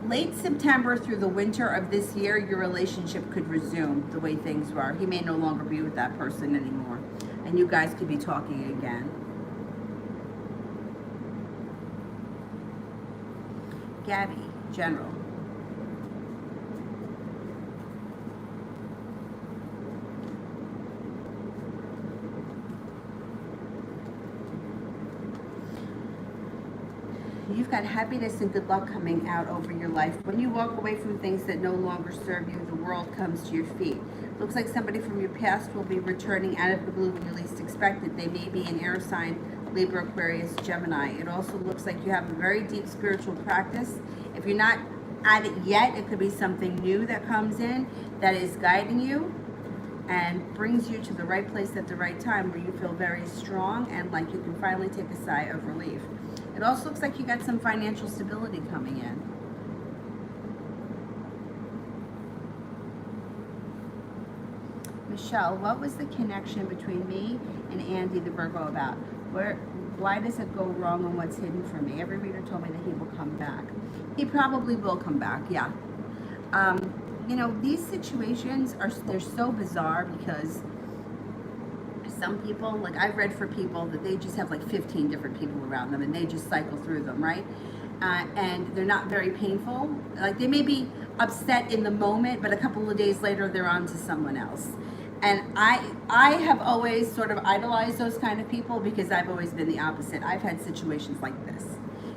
S1: late September through the winter of this year, your relationship could resume the way things were. He may no longer be with that person anymore, and you guys could be talking again. Gabby, general. You've got happiness and good luck coming out over your life. When you walk away from things that no longer serve you, the world comes to your feet. Looks like somebody from your past will be returning out of the blue when you least expect it. They may be an air sign, Libra, Aquarius, Gemini. It also looks like you have a very deep spiritual practice. If you're not at it yet, it could be something new that comes in that is guiding you and brings you to the right place at the right time where you feel very strong and like you can finally take a sigh of relief. It also looks like you got some financial stability coming in. Michelle, what was the connection between me and Andy the Virgo about? Why does it go wrong and what's hidden from me? Every reader told me that he will come back. He probably will come back, yeah. You know, these situations they're so bizarre because some people, like I've read for people that they just have like 15 different people around them and they just cycle through them, right? And they're not very painful. Like they may be upset in the moment, but a couple of days later they're on to someone else. And I have always sort of idolized those kind of people because I've always been the opposite. I've had situations like this,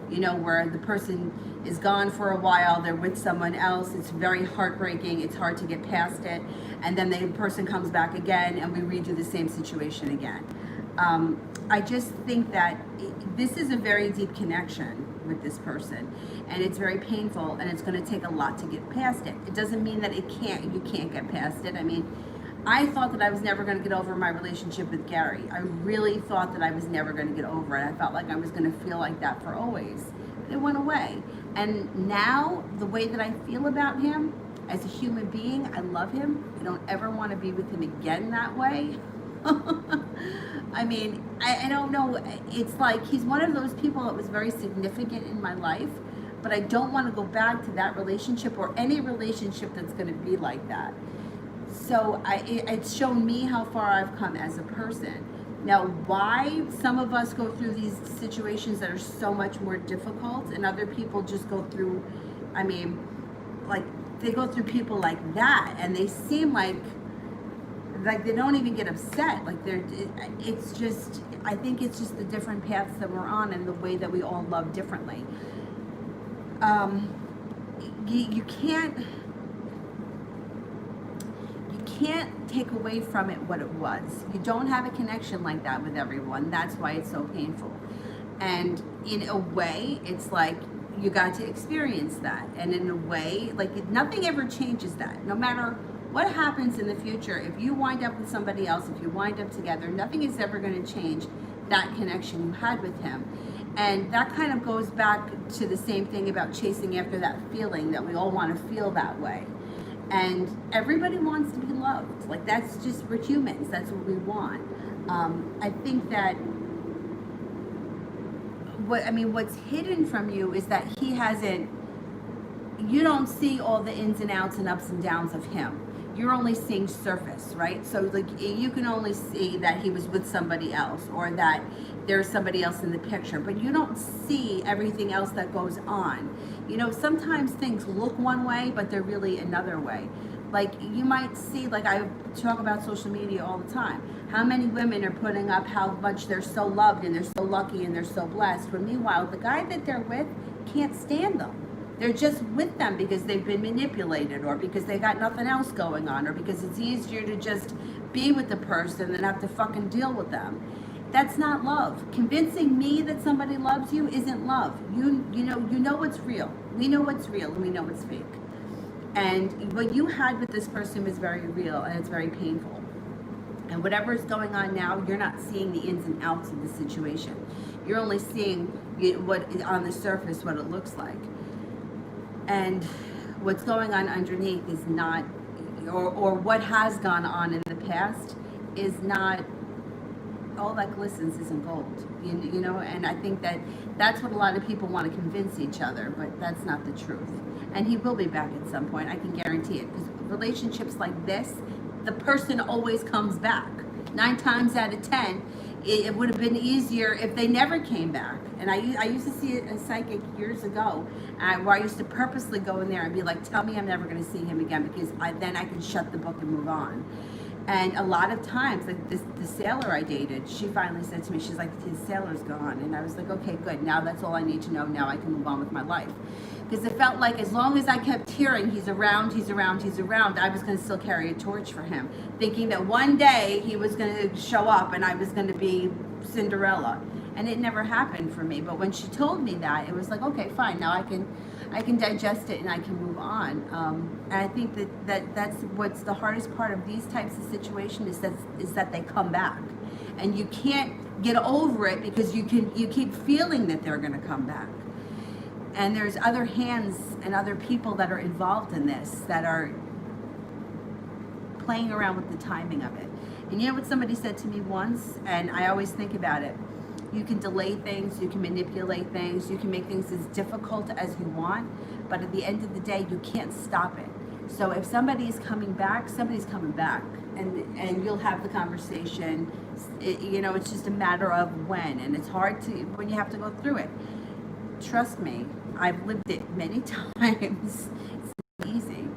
S1: you know, where the person is gone for a while, they're with someone else, it's very heartbreaking, it's hard to get past it, and then the person comes back again and we redo the same situation again. I just think that this is a very deep connection with this person, and it's very painful, and it's going to take a lot to get past it. It doesn't mean that you can't get past it. I mean, I thought that I was never going to get over my relationship with Gary. I really thought that I was never going to get over it. I felt like I was going to feel like that for always. It went away. And now, the way that I feel about him, as a human being, I love him. I don't ever want to be with him again that way. I mean, I don't know. It's like he's one of those people that was very significant in my life, but I don't want to go back to that relationship or any relationship that's going to be like that. So it's shown me how far I've come as a person. Now, why some of us go through these situations that are so much more difficult and other people just go through, I mean, like they go through people like that and they seem like they don't even get upset. Like it's just, I think it's just the different paths that we're on and the way that we all love differently. You can't take away from it what it was. You don't have a connection like that with everyone. That's why it's so painful. And in a way, it's like you got to experience that. And in a way, like nothing ever changes that. No matter what happens in the future, if you wind up with somebody else, if you wind up together, nothing is ever going to change that connection you had with him. And that kind of goes back to the same thing about chasing after that feeling that we all want to feel that way. And everybody wants to be loved. Like that's just, we're humans. That's what we want. I think that what's hidden from you is that he hasn't, you don't see all the ins and outs and ups and downs of him. You're only seeing surface, right? So like you can only see that he was with somebody else or that there's somebody else in the picture, but you don't see everything else that goes on. You know, sometimes things look one way, but they're really another way. Like you might see, like I talk about social media all the time, how many women are putting up how much they're so loved and they're so lucky and they're so blessed, when meanwhile the guy that they're with can't stand them. They're just with them because they've been manipulated or because they got nothing else going on or because it's easier to just be with the person than have to fucking deal with them. That's not love. Convincing me that somebody loves you isn't love. You know what's real. We know what's real and we know what's fake. And what you had with this person is very real and it's very painful. And whatever is going on now, you're not seeing the ins and outs of the situation. You're only seeing what is on the surface, what it looks like. And what's going on underneath is not, or what has gone on in the past is not, all that glistens isn't gold. You know, and I think that's what a lot of people want to convince each other, but that's not the truth. And he will be back at some point, I can guarantee it. Because relationships like this, the person always comes back. 9 times out of 10, it would have been easier if they never came back. And I used to see a psychic years ago where I used to purposely go in there and be like, tell me I'm never going to see him again, because then I can shut the book and move on. And a lot of times, like the sailor I dated, she finally said to me, she's like, his sailor's gone. And I was like, okay, good. Now that's all I need to know. Now I can move on with my life. Because it felt like as long as I kept hearing he's around, he's around, he's around, I was going to still carry a torch for him, thinking that one day he was going to show up and I was going to be Cinderella. And it never happened for me. But when she told me that, it was like, okay, fine. Now I can digest it and I can move on. And I think that's what's the hardest part of these types of situations is that they come back, and you can't get over it because you keep feeling that they're going to come back. And there's other hands and other people that are involved in this that are playing around with the timing of it. And you know what somebody said to me once, and I always think about it. You can delay things, you can manipulate things, you can make things as difficult as you want, but at the end of the day, you can't stop it. So if somebody is coming back, somebody's coming back, and you'll have the conversation. It's just a matter of when, and it's hard when you have to go through it. Trust me, I've lived it many times. It's not easy.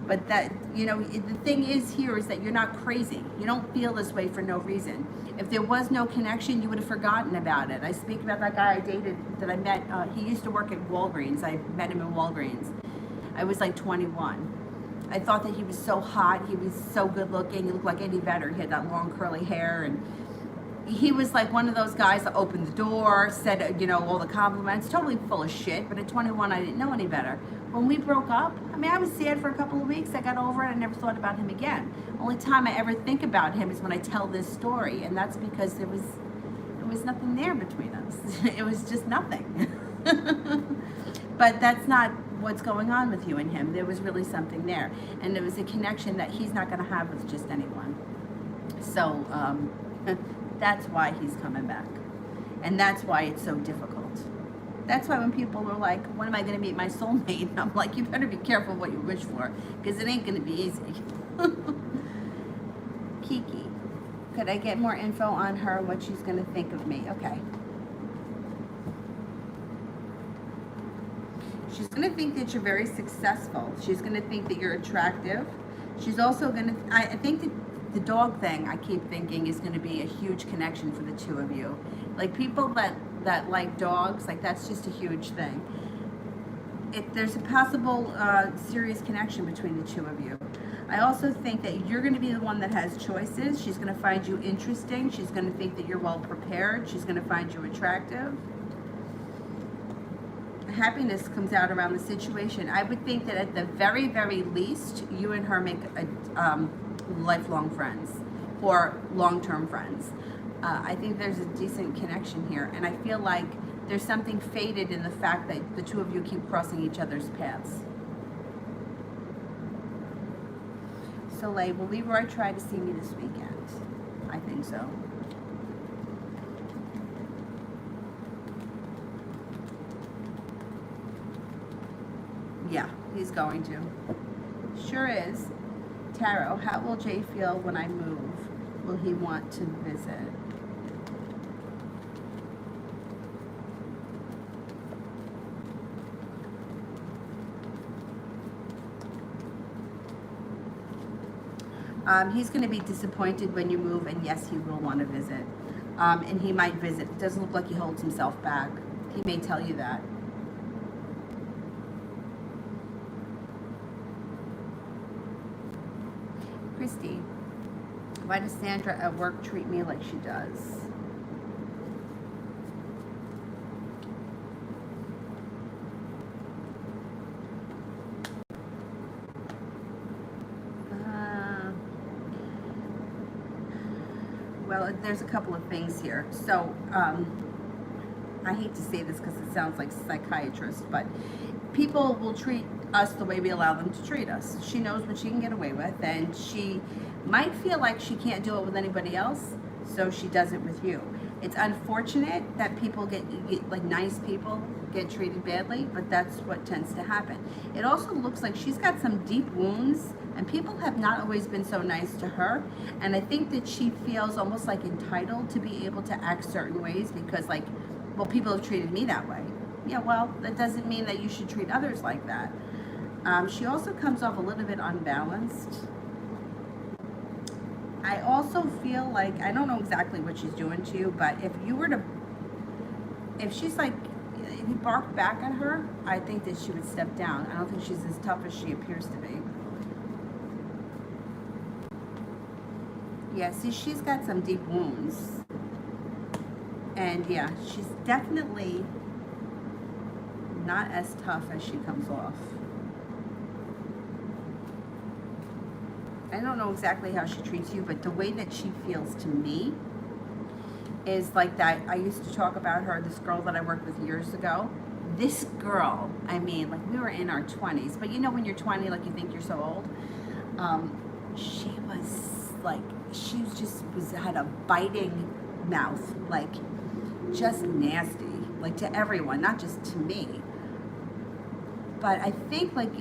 S1: But the thing is here is that you're not crazy. You don't feel this way for no reason. If there was no connection, you would have forgotten about it. I speak about that guy I dated that I met. He used to work at Walgreens. I met him in Walgreens. I was like 21. I thought that he was so hot. He was so good looking. He looked like Eddie Vedder. He had that long curly hair, and he was like one of those guys that opened the door, said, all the compliments, totally full of shit. But at 21, I didn't know any better. When we broke up, I was sad for a couple of weeks. I got over it. I never thought about him again. Only time I ever think about him is when I tell this story. And that's because there was nothing there between us. It was just nothing. But that's not what's going on with you and him. There was really something there. And it was a connection that he's not going to have with just anyone. So, that's why he's coming back. And that's why it's so difficult. That's why when people are like, when am I going to meet my soulmate? I'm like, you better be careful what you wish for, because it ain't going to be easy. Kiki, could I get more info on her, what she's going to think of me? Okay. She's going to think that you're very successful. She's going to think that you're attractive. She's also going to, I think that the dog thing, I keep thinking, is going to be a huge connection for the two of you. Like people that like dogs, like that's just a huge thing. There's a possible serious connection between the two of you. I also think that you're going to be the one that has choices. She's going to find you interesting. She's going to think that you're well prepared. She's going to find you attractive. Happiness comes out around the situation. I would think that at the very, very least, you and her make a lifelong friends or long-term friends. I think there's a decent connection here, and I feel like there's something fated in the fact that the two of you keep crossing each other's paths. Soleil, will Leroy try to see me this weekend? I think so. Yeah, he's going to. Sure is. Tarot, how will Jay feel when I move? Will he want to visit? He's going to be disappointed when you move, and yes, he will want to visit. And he might visit. It doesn't look like he holds himself back. He may tell you that. Christy, why does Sandra at work treat me like she does? Well, there's a couple of things here. So, I hate to say this because it sounds like psychiatrist, but people will treat us the way we allow them to treat us. She knows what she can get away with, and she might feel like she can't do it with anybody else, so she does it with you. It's unfortunate that people get like nice people get treated badly, but that's what tends to happen. It also looks like she's got some deep wounds, and people have not always been so nice to her, and I think that she feels almost like entitled to be able to act certain ways because, like, well, people have treated me that way. Yeah, well, that doesn't mean that you should treat others like that. She also comes off a little bit unbalanced. I also feel like, I don't know exactly what she's doing to you, but if she's like, if you bark back at her, I think that she would step down. I don't think she's as tough as she appears to be. Yeah, see, she's got some deep wounds. And yeah, she's definitely not as tough as she comes off. I don't know exactly how she treats you, but the way that she feels to me is like that. I used to talk about her, this girl that I worked with years ago. This girl, I mean, like, we were in our 20s, but you know when you're 20, like, you think you're so old. She was like, had a biting mouth, like, just nasty, like, to everyone, not just to me. But I think, like,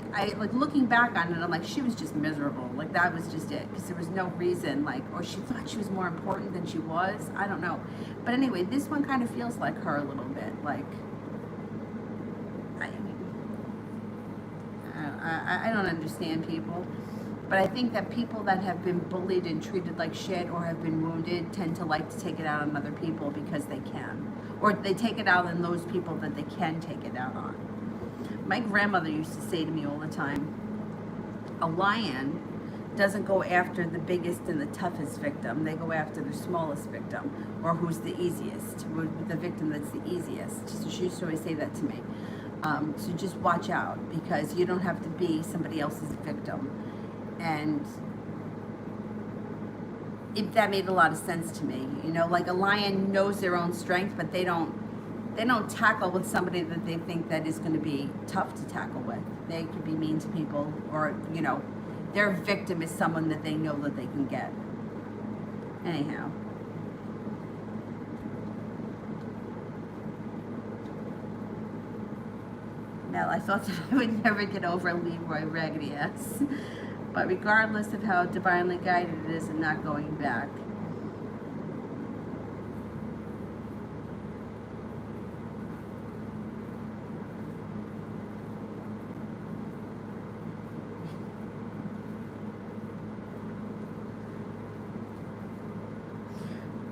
S1: looking back on it, I'm like, she was just miserable. Like, that was just it, because there was no reason, like, or she thought she was more important than she was. I don't know. But anyway, this one kind of feels like her a little bit. Like, I don't understand people. But I think that people that have been bullied and treated like shit or have been wounded tend to like to take it out on other people because they can. Or they take it out on those people that they can take it out on. My grandmother used to say to me all the time, a lion doesn't go after the biggest and the toughest victim. They go after the smallest victim, or who's the easiest, the victim that's the easiest. So she used to always say that to me. So just watch out, because you don't have to be somebody else's victim. And that made a lot of sense to me. You know, like, a lion knows their own strength, but they don't tackle with somebody that they think that is going to be tough to tackle with. They could be mean to people, or, you know, their victim is someone that they know that they can get. Anyhow. Well, I thought that I would never get over Leroy raggedy ass. But regardless of how divinely guided it is, I'm not going back.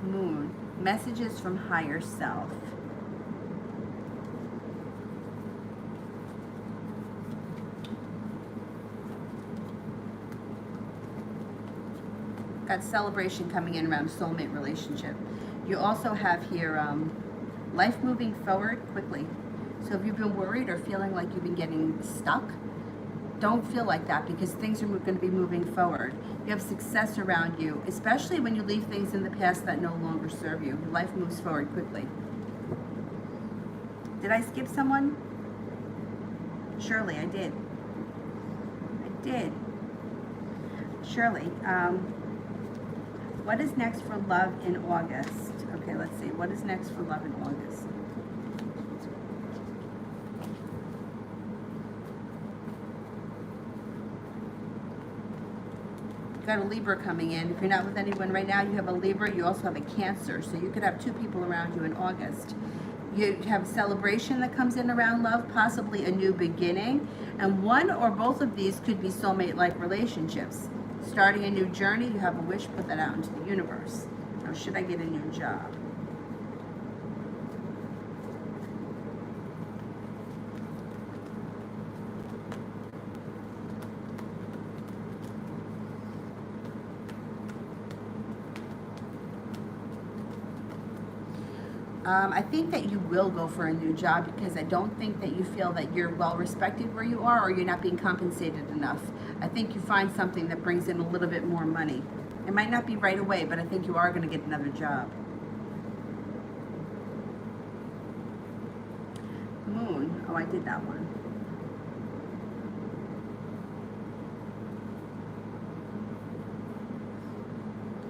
S1: Moon, messages from higher self. Got celebration coming in around soulmate relationship. You also have here life moving forward quickly. So if you've been worried or feeling like you've been getting stuck, don't feel like that, because things are going to be moving forward. You have success around you, especially when you leave things in the past that no longer serve you. Life moves forward quickly. Did I skip someone? Shirley, I did. I did. Shirley, what is next for love in August? Okay, let's see. What is next for love in August? You've got a Libra coming in. If you're not with anyone right now, you have a Libra. You also have a Cancer. So you could have two people around you in August. You have a celebration that comes in around love, possibly a new beginning. And one or both of these could be soulmate-like relationships. Starting a new journey, you have a wish, put that out into the universe. Now, should I get a new job? I think that you will go for a new job, because I don't think that you feel that you're well respected where you are, or you're not being compensated enough. I think you find something that brings in a little bit more money. It might not be right away, but I think you are going to get another job. Moon. Oh, I did that one.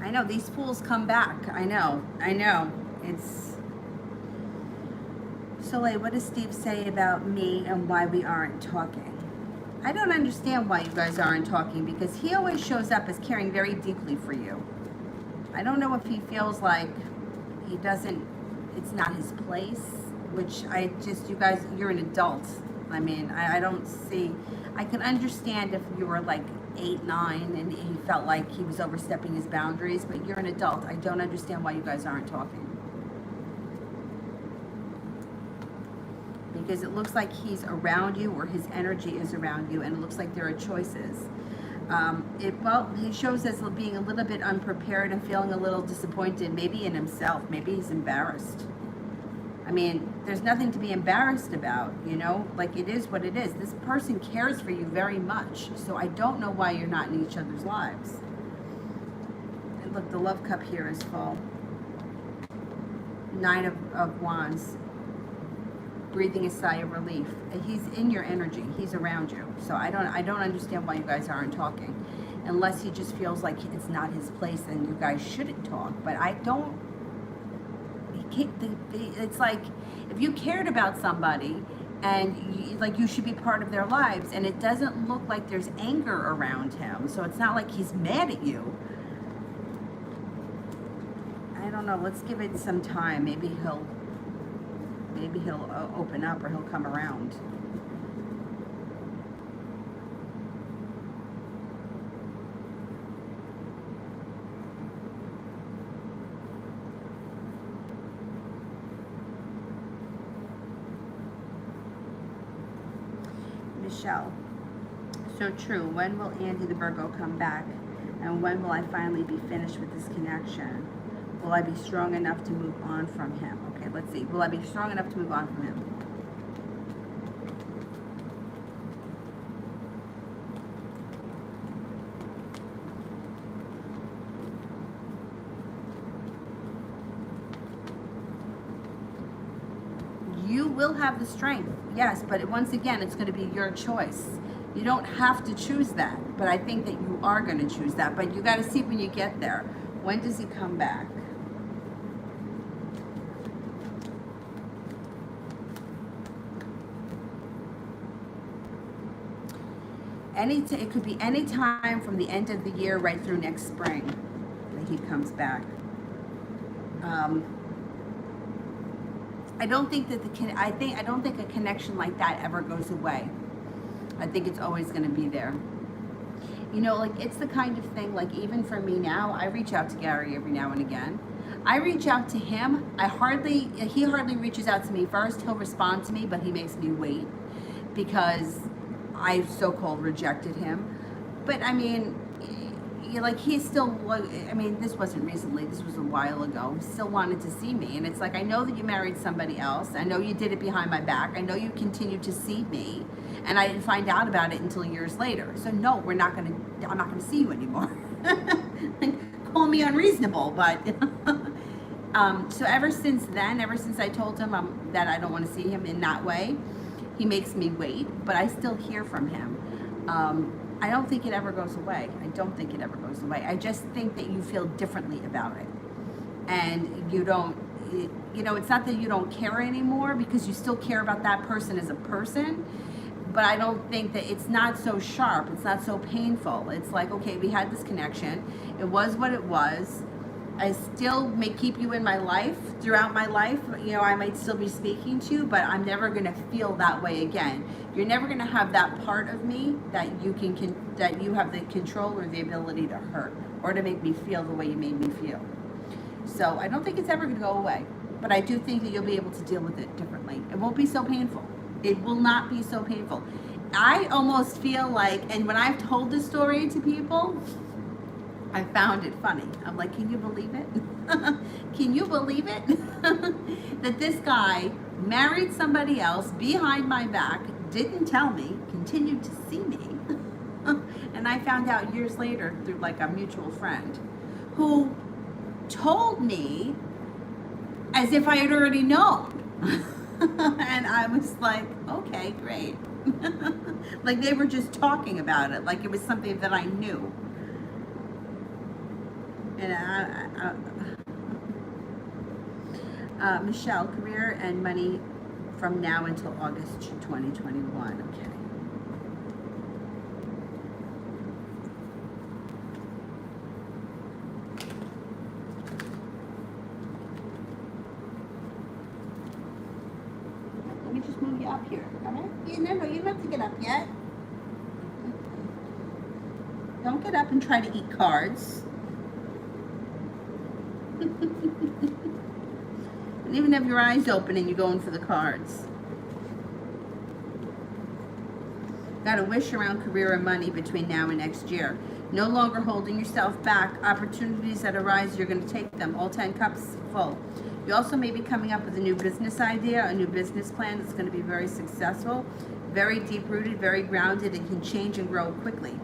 S1: I know, these fools come back. I know. It's... Soleil, what does Steve say about me and why we aren't talking? I don't understand why you guys aren't talking, because he always shows up as caring very deeply for you. I don't know if he feels like he doesn't, it's not his place, which I just, you guys, you're an adult. I mean, I don't see, I can understand if you were like 8, 9 and he felt like he was overstepping his boundaries, but you're an adult. I don't understand why you guys aren't talking. Because it looks like he's around you, or his energy is around you, and it looks like there are choices. Well, he shows us being a little bit unprepared and feeling a little disappointed, maybe in himself. Maybe he's embarrassed. I mean, there's nothing to be embarrassed about, you know? Like, it is what it is. This person cares for you very much, so I don't know why you're not in each other's lives. And look, the love cup here is full. 9 of Wands. Breathing a sigh of relief. He's in your energy. He's around you. So I don't understand why you guys aren't talking, unless he just feels like it's not his place and you guys shouldn't talk. But I don't. It's like if you cared about somebody and like you should be part of their lives, and it doesn't look like there's anger around him. So it's not like he's mad at you. I don't know. Let's give it some time. Maybe he'll open up, or he'll come around. Michelle. So true. When will Andy the Virgo come back? And when will I finally be finished with this connection? Will I be strong enough to move on from him? Okay, let's see. Will I be strong enough to move on from him? You will have the strength, yes, but once again, it's going to be your choice. You don't have to choose that, but I think that you are going to choose that. But you got to see when you get there. When does he come back? It could be any time from the end of the year right through next spring that he comes back. I don't think that I don't think a connection like that ever goes away. I think it's always going to be there. You know, like, it's the kind of thing, like, even for me now, I reach out to Gary every now and again. I reach out to him. He hardly reaches out to me first. He'll respond to me, but he makes me wait because I so-called rejected him. But I mean, like, he's still, I mean, this wasn't recently, this was a while ago, still wanted to see me. And it's like, I know that you married somebody else. I know you did it behind my back. I know you continued to see me. And I didn't find out about it until years later. So no, I'm not gonna see you anymore. Like, call me unreasonable, but so ever since then, ever since I told him that I don't want to see him in that way, he makes me wait, but I still hear from him. I don't think it ever goes away. I don't think it ever goes away. I just think that you feel differently about it. And you don't, you know, it's not that you don't care anymore, because you still care about that person as a person. But I don't think that, it's not so sharp. It's not so painful. It's like, okay, we had this connection. It was what it was. I still may keep you in my life throughout my life. You know, I might still be speaking to you, but I'm never going to feel that way again. You're never going to have that part of me that that you have the control or the ability to hurt or to make me feel the way you made me feel. So I don't think it's ever going to go away, but I do think that you'll be able to deal with it differently. It won't be so painful. It will not be so painful. I almost feel like, and when I've told this story to people, I found it funny. I'm like, can you believe it? Can you believe it? That this guy married somebody else behind my back, didn't tell me, continued to see me. And I found out years later through like a mutual friend. who told me as if I had already known. And I was like, okay, great. Like they were just talking about it, like it was something that I knew. And Michelle, career and money from now until August 2021. Okay. Let me just move you up here. All right? No, you don't have to get up yet. Don't get up and try to eat cards. And even have your eyes open and you're going for the cards. Got a wish around career and money between now and next year. No longer holding yourself back. Opportunities that arise, you're going to take them. All 10 cups full. You also may be coming up with a new business idea, a new business plan that's going to be very successful, very deep-rooted, very grounded, and can change and grow quickly.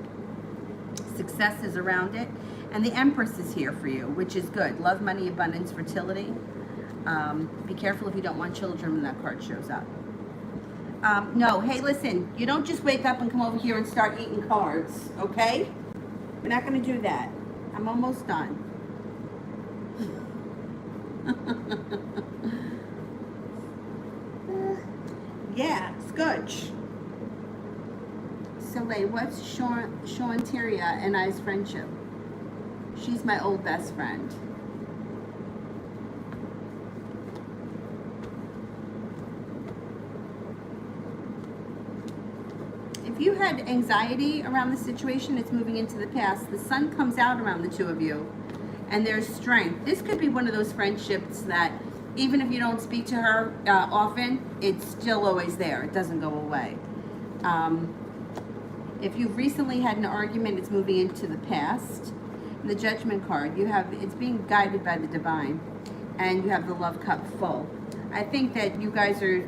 S1: Success is around it. And the Empress is here for you, which is good. Love, money, abundance, fertility. Be careful if you don't want children when that card shows up. No, hey, listen, you don't just wake up and come over here and start eating cards, okay? We're not going to do that. I'm almost done. Yeah, scotch. Soleil, what's Tyria and I's friendship? She's my old best friend. If you had anxiety around the situation, it's moving into the past. The sun comes out around the two of you, and there's strength. This could be one of those friendships that even if you don't speak to her often, it's still always there. It doesn't go away. If you've recently had an argument, it's moving into the past. The Judgment card, it's being guided by the divine, and you have the love cup full. I think that you guys are,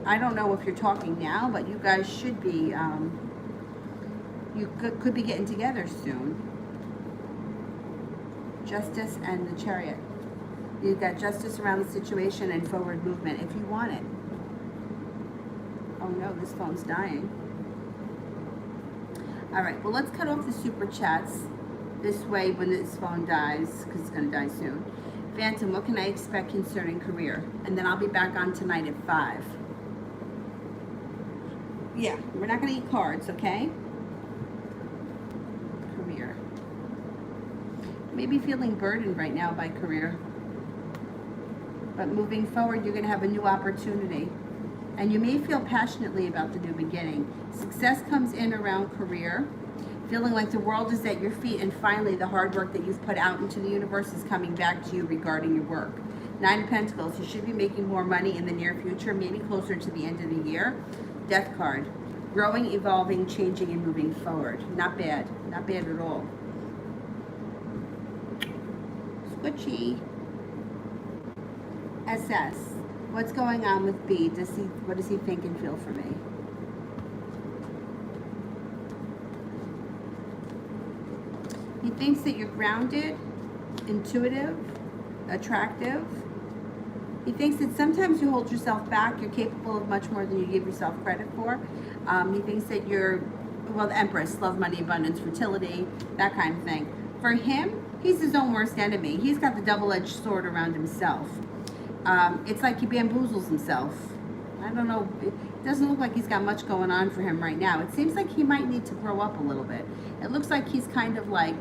S1: I don't know if you're talking now, but you guys should be, you could be getting together soon. Justice and the Chariot. You've got justice around the situation and forward movement if you want it. Oh no, this phone's dying. All right, well, let's cut off the super chats this way when this phone dies, because it's going to die soon. Phantom, what can I expect concerning career? And then I'll be back on tonight at 5. Yeah, we're not going to eat cards, okay? Career. Maybe feeling burdened right now by career. But moving forward, you're going to have a new opportunity. And you may feel passionately about the new beginning. Success comes in around career. Feeling like the world is at your feet, and finally the hard work that you've put out into the universe is coming back to you regarding your work. 9 of Pentacles, you should be making more money in the near future, maybe closer to the end of the year. Death card, growing, evolving, changing, and moving forward. Not bad, not bad at all. Squishy. SS, what's going on with B? What does he think and feel for me? He thinks that you're grounded, intuitive, attractive. He thinks that sometimes you hold yourself back. You're capable of much more than you give yourself credit for. He thinks that you're, well, the Empress, love, money, abundance, fertility, that kind of thing. For him, he's his own worst enemy. He's got the double-edged sword around himself. It's like he bamboozles himself. I don't know. It doesn't look like he's got much going on for him right now. It seems like he might need to grow up a little bit. It looks like he's kind of like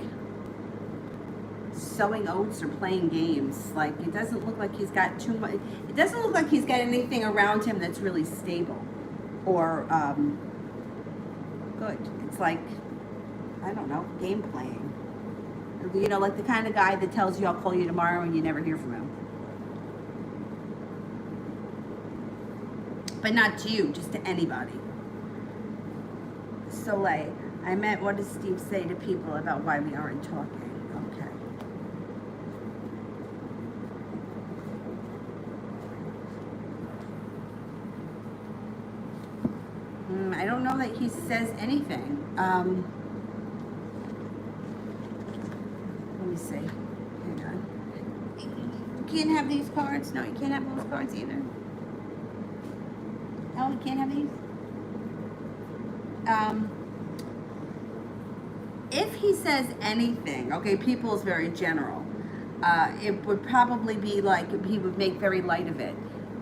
S1: sowing oats or playing games. Like, it doesn't look like he's got too much. It doesn't look like he's got anything around him that's really stable or good. It's like, I don't know, game playing. You know, like the kind of guy that tells you I'll call you tomorrow and you never hear from him. But not to you, just to anybody. Soleil, I meant, what does Steve say to people about why we aren't talking? Okay. I don't know that he says anything. Let me see. can't have these cards. No, you can't have those cards either. No, you can't have these. If he says anything, okay, people is very general. It would probably be like he would make very light of it.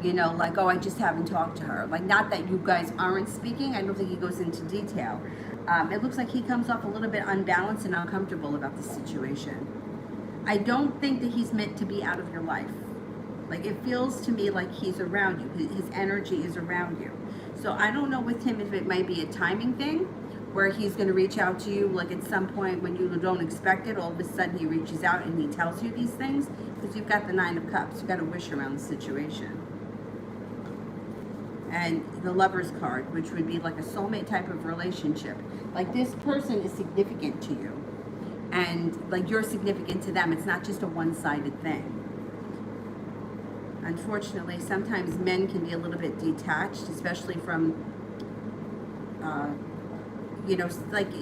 S1: You know, like, oh, I just haven't talked to her. Like, not that you guys aren't speaking. I don't think he goes into detail. It looks like he comes off a little bit unbalanced and uncomfortable about the situation. I don't think that he's meant to be out of your life. Like, it feels to me like he's around you. His energy is around you. So I don't know with him if it might be a timing thing where he's going to reach out to you, like at some point when you don't expect it, all of a sudden he reaches out and he tells you these things, because you've got the Nine of Cups. You've got a wish around the situation. And the Lover's card, which would be like a soulmate type of relationship. Like, this person is significant to you. And like, you're significant to them. It's not just a one-sided thing. Unfortunately, sometimes men can be a little bit detached, especially from, you know, like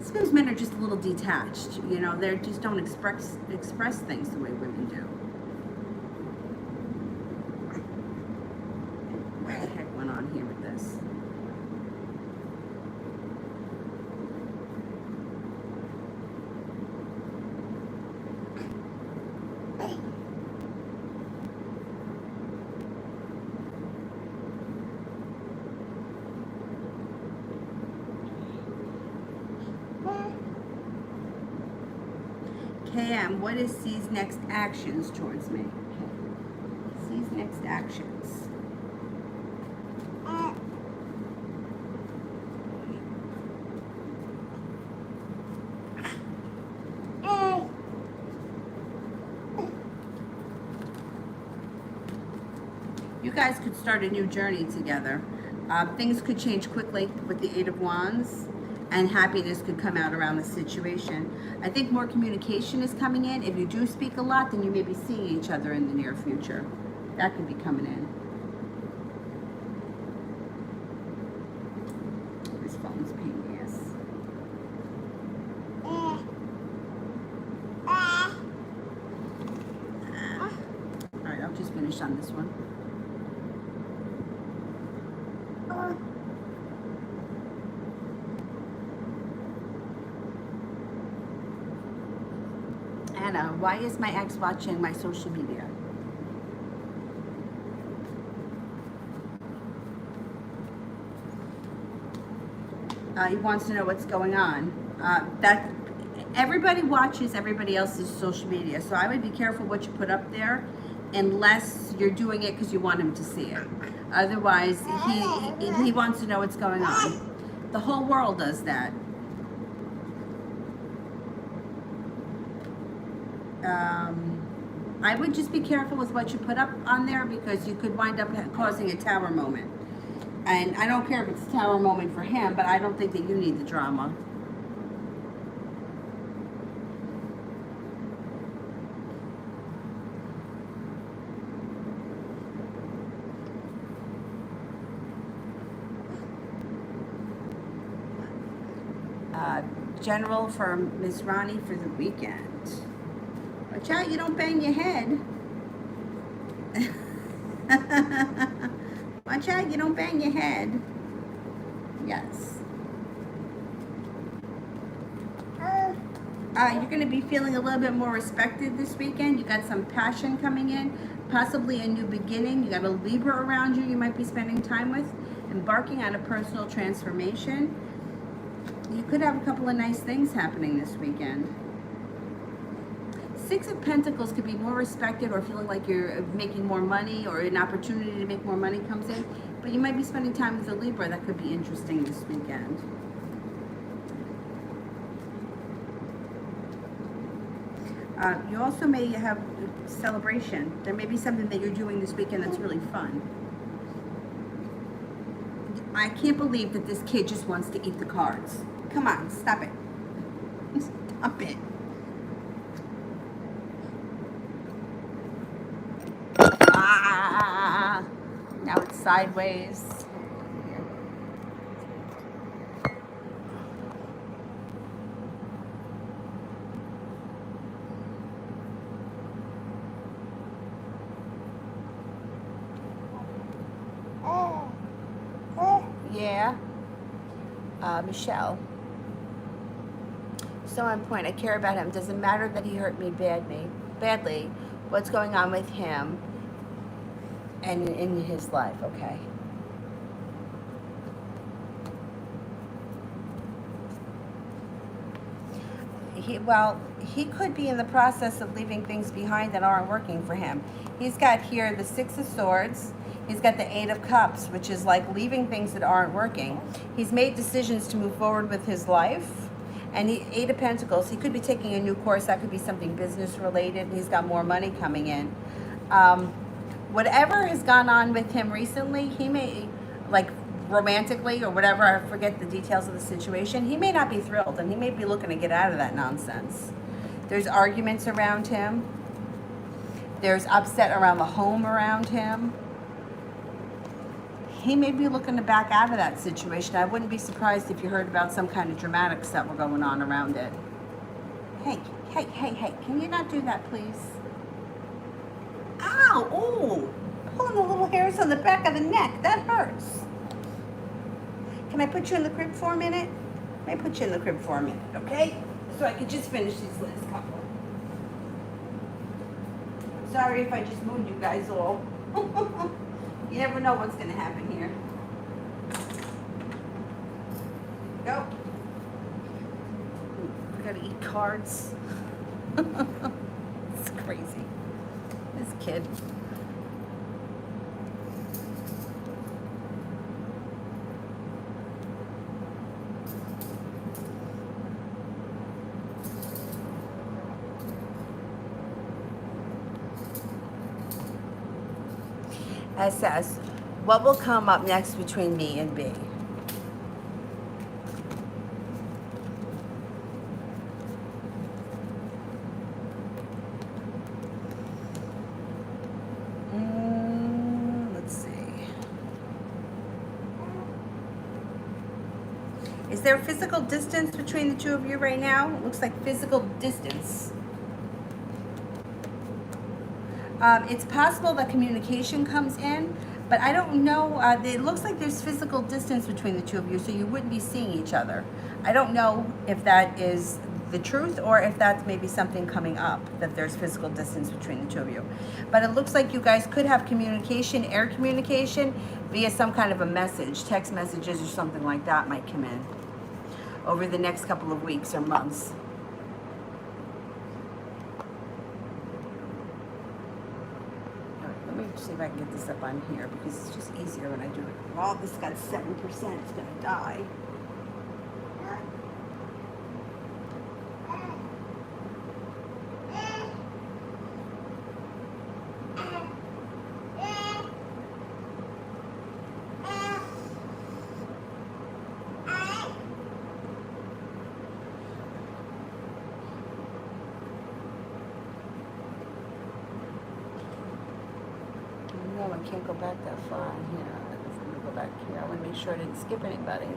S1: sometimes men are just a little detached. You know, they just don't express things the way women do. What the heck went on here with this? KM, what is C's next actions towards me? C's next actions. You guys could start a new journey together. Things could change quickly with the Eight of Wands, and happiness could come out around the situation. I think more communication is coming in. If you do speak a lot, then you may be seeing each other in the near future. That could be coming in. This phone's pain in the ass. All right, I'll just finish on this one. Anna, why is my ex watching my social media? He wants to know what's going on. That everybody watches everybody else's social media, so I would be careful what you put up there, unless you're doing it because you want him to see it. Otherwise, he wants to know what's going on. The whole world does that. I would just be careful with what you put up on there, because you could wind up causing a tower moment. And I don't care if it's a tower moment for him, but I don't think that you need the drama. General for Miss Ronnie for the weekend. Watch out, you don't bang your head. Watch out, you don't bang your head. Yes. You're going to be feeling a little bit more respected this weekend. You got some passion coming in, possibly a new beginning. You got a Libra around you might be spending time with, embarking on a personal transformation. You could have a couple of nice things happening this weekend. Six of Pentacles could be more respected, or feeling like you're making more money, or an opportunity to make more money comes in. But you might be spending time with a Libra. That could be interesting this weekend. You also may have a celebration. There may be something that you're doing this weekend that's really fun. I can't believe that this kid just wants to eat the cards. Come on, stop it. Stop it. Now it's sideways. Michelle. So on point. I care about him. Doesn't matter that he hurt me badly. What's going on with him and in his life? Okay. He could be in the process of leaving things behind that aren't working for him. He's got here the Six of Swords. He's got the Eight of Cups, which is like leaving things that aren't working. He's made decisions to move forward with his life. And Eight of Pentacles, he could be taking a new course. That could be something business related. He's got more money coming in. Whatever has gone on with him recently, he may, like romantically or whatever, I forget the details of the situation, he may not be thrilled and he may be looking to get out of that nonsense. There's arguments around him. There's upset around the home around him. He may be looking to back out of that situation. I wouldn't be surprised if you heard about some kind of dramatics that were going on around it. Hey, can you not do that, please? Ow, oh, pulling the little hairs on the back of the neck, that hurts. Can I put you in the crib for a minute? Let me put you in the crib for a minute, okay? So I can just finish these last couple. Sorry if I just moved you guys all. You never know what's going to happen here. Go. I gotta eat cards. It's crazy. This kid. Says, what will come up next between me and B? Let's see. Is there physical distance between the two of you right now? It looks like physical distance. It's possible that communication comes in, but I don't know. It looks like there's physical distance between the two of you, so you wouldn't be seeing each other. I don't know if that is the truth or if that's maybe something coming up, that there's physical distance between the two of you. But it looks like you guys could have communication, air communication, via some kind of a message, text messages or something like that might come in over the next couple of weeks or months. See if I can get this up on here because it's just easier when I do it. Oh, this got 7%. It's gonna die. I can't go back that far here. I'm gonna go back here. I want to make sure I didn't skip anybody.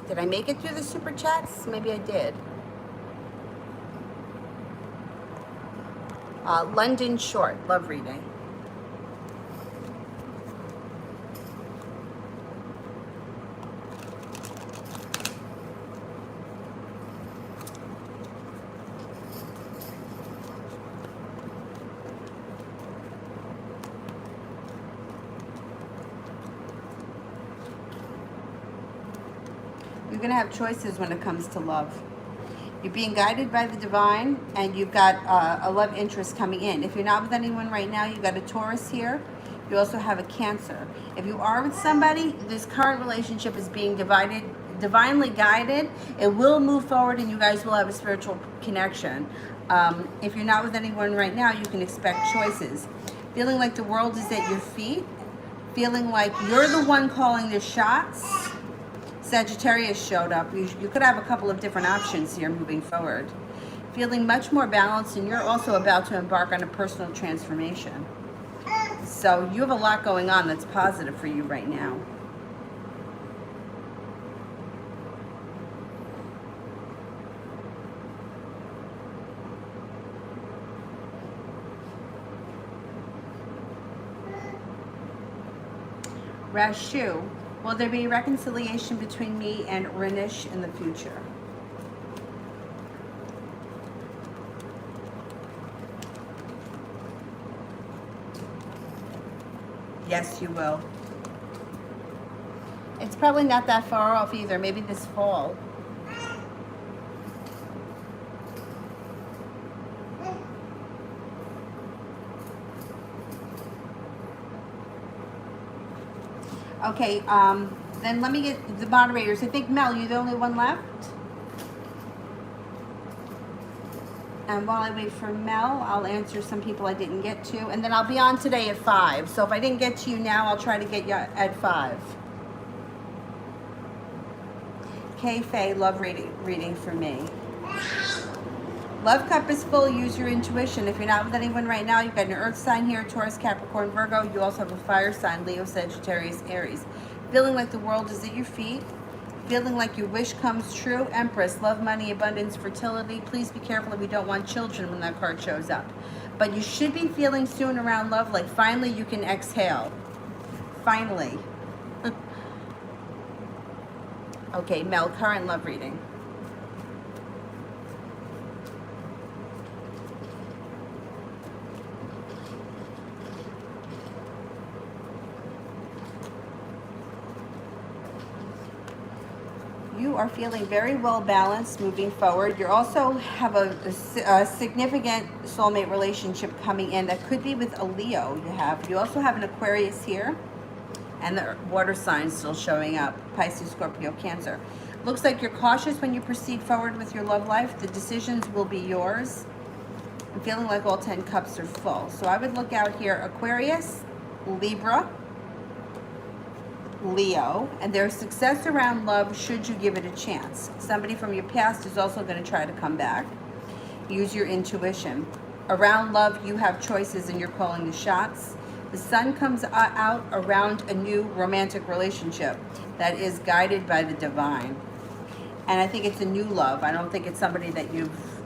S1: Did I make it through the super chats? Maybe I did. London Short, love reading. You're going to have choices when it comes to love. You're being guided by the divine, and you've got a love interest coming in. If you're not with anyone right now, you've got a Taurus here. You also have a Cancer. If you are with somebody, this current relationship is being divinely guided. It will move forward, and you guys will have a spiritual connection. If you're not with anyone right now, you can expect choices. Feeling like the world is at your feet. Feeling like you're the one calling the shots. Sagittarius showed up. You could have a couple of different options here moving forward. Feeling much more balanced, and you're also about to embark on a personal transformation. So you have a lot going on that's positive for you right now. Rashu, will there be reconciliation between me and Renish in the future? Yes, you will. It's probably not that far off either. Maybe this fall. Okay, then let me get the moderators. I think, Mel, you're the only one left. And while I wait for Mel, I'll answer some people I didn't get to. And then I'll be on today at 5. So if I didn't get to you now, I'll try to get you at 5. Okay, Faye, love reading for me. Love cup is full. Use your intuition. If you're not with anyone right now, you've got an earth sign here, Taurus, Capricorn, Virgo. You also have a fire sign, Leo, Sagittarius, Aries. Feeling like the world is at your feet. Feeling like your wish comes true. Empress, love, money, abundance, fertility. Please be careful if you don't want children when that card shows up. But you should be feeling soon around love like finally you can exhale. Finally. Okay, Mel, current love reading. You are feeling very well balanced moving forward. You also have a significant soulmate relationship coming in that could be with a Leo. You also have an Aquarius here, and the water signs still showing up, Pisces, Scorpio, Cancer. Looks like you're cautious when you proceed forward with your love life. The decisions will be yours. I'm feeling like all 10 cups are full. So I would look out here, Aquarius, Libra, Leo, and there's success around love should you give it a chance. Somebody from your past is also going to try to come back. Use your intuition. Around love, you have choices and you're calling the shots. The sun comes out around a new romantic relationship that is guided by the divine. And I think it's a new love. I don't think it's somebody that you've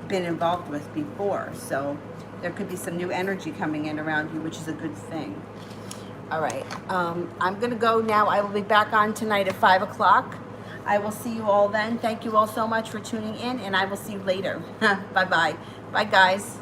S1: been involved with before. So there could be some new energy coming in around you, which is a good thing. All right, I'm going to go now. I will be back on tonight at 5 o'clock. I will see you all then. Thank you all so much for tuning in, and I will see you later. Bye-bye. Bye, guys.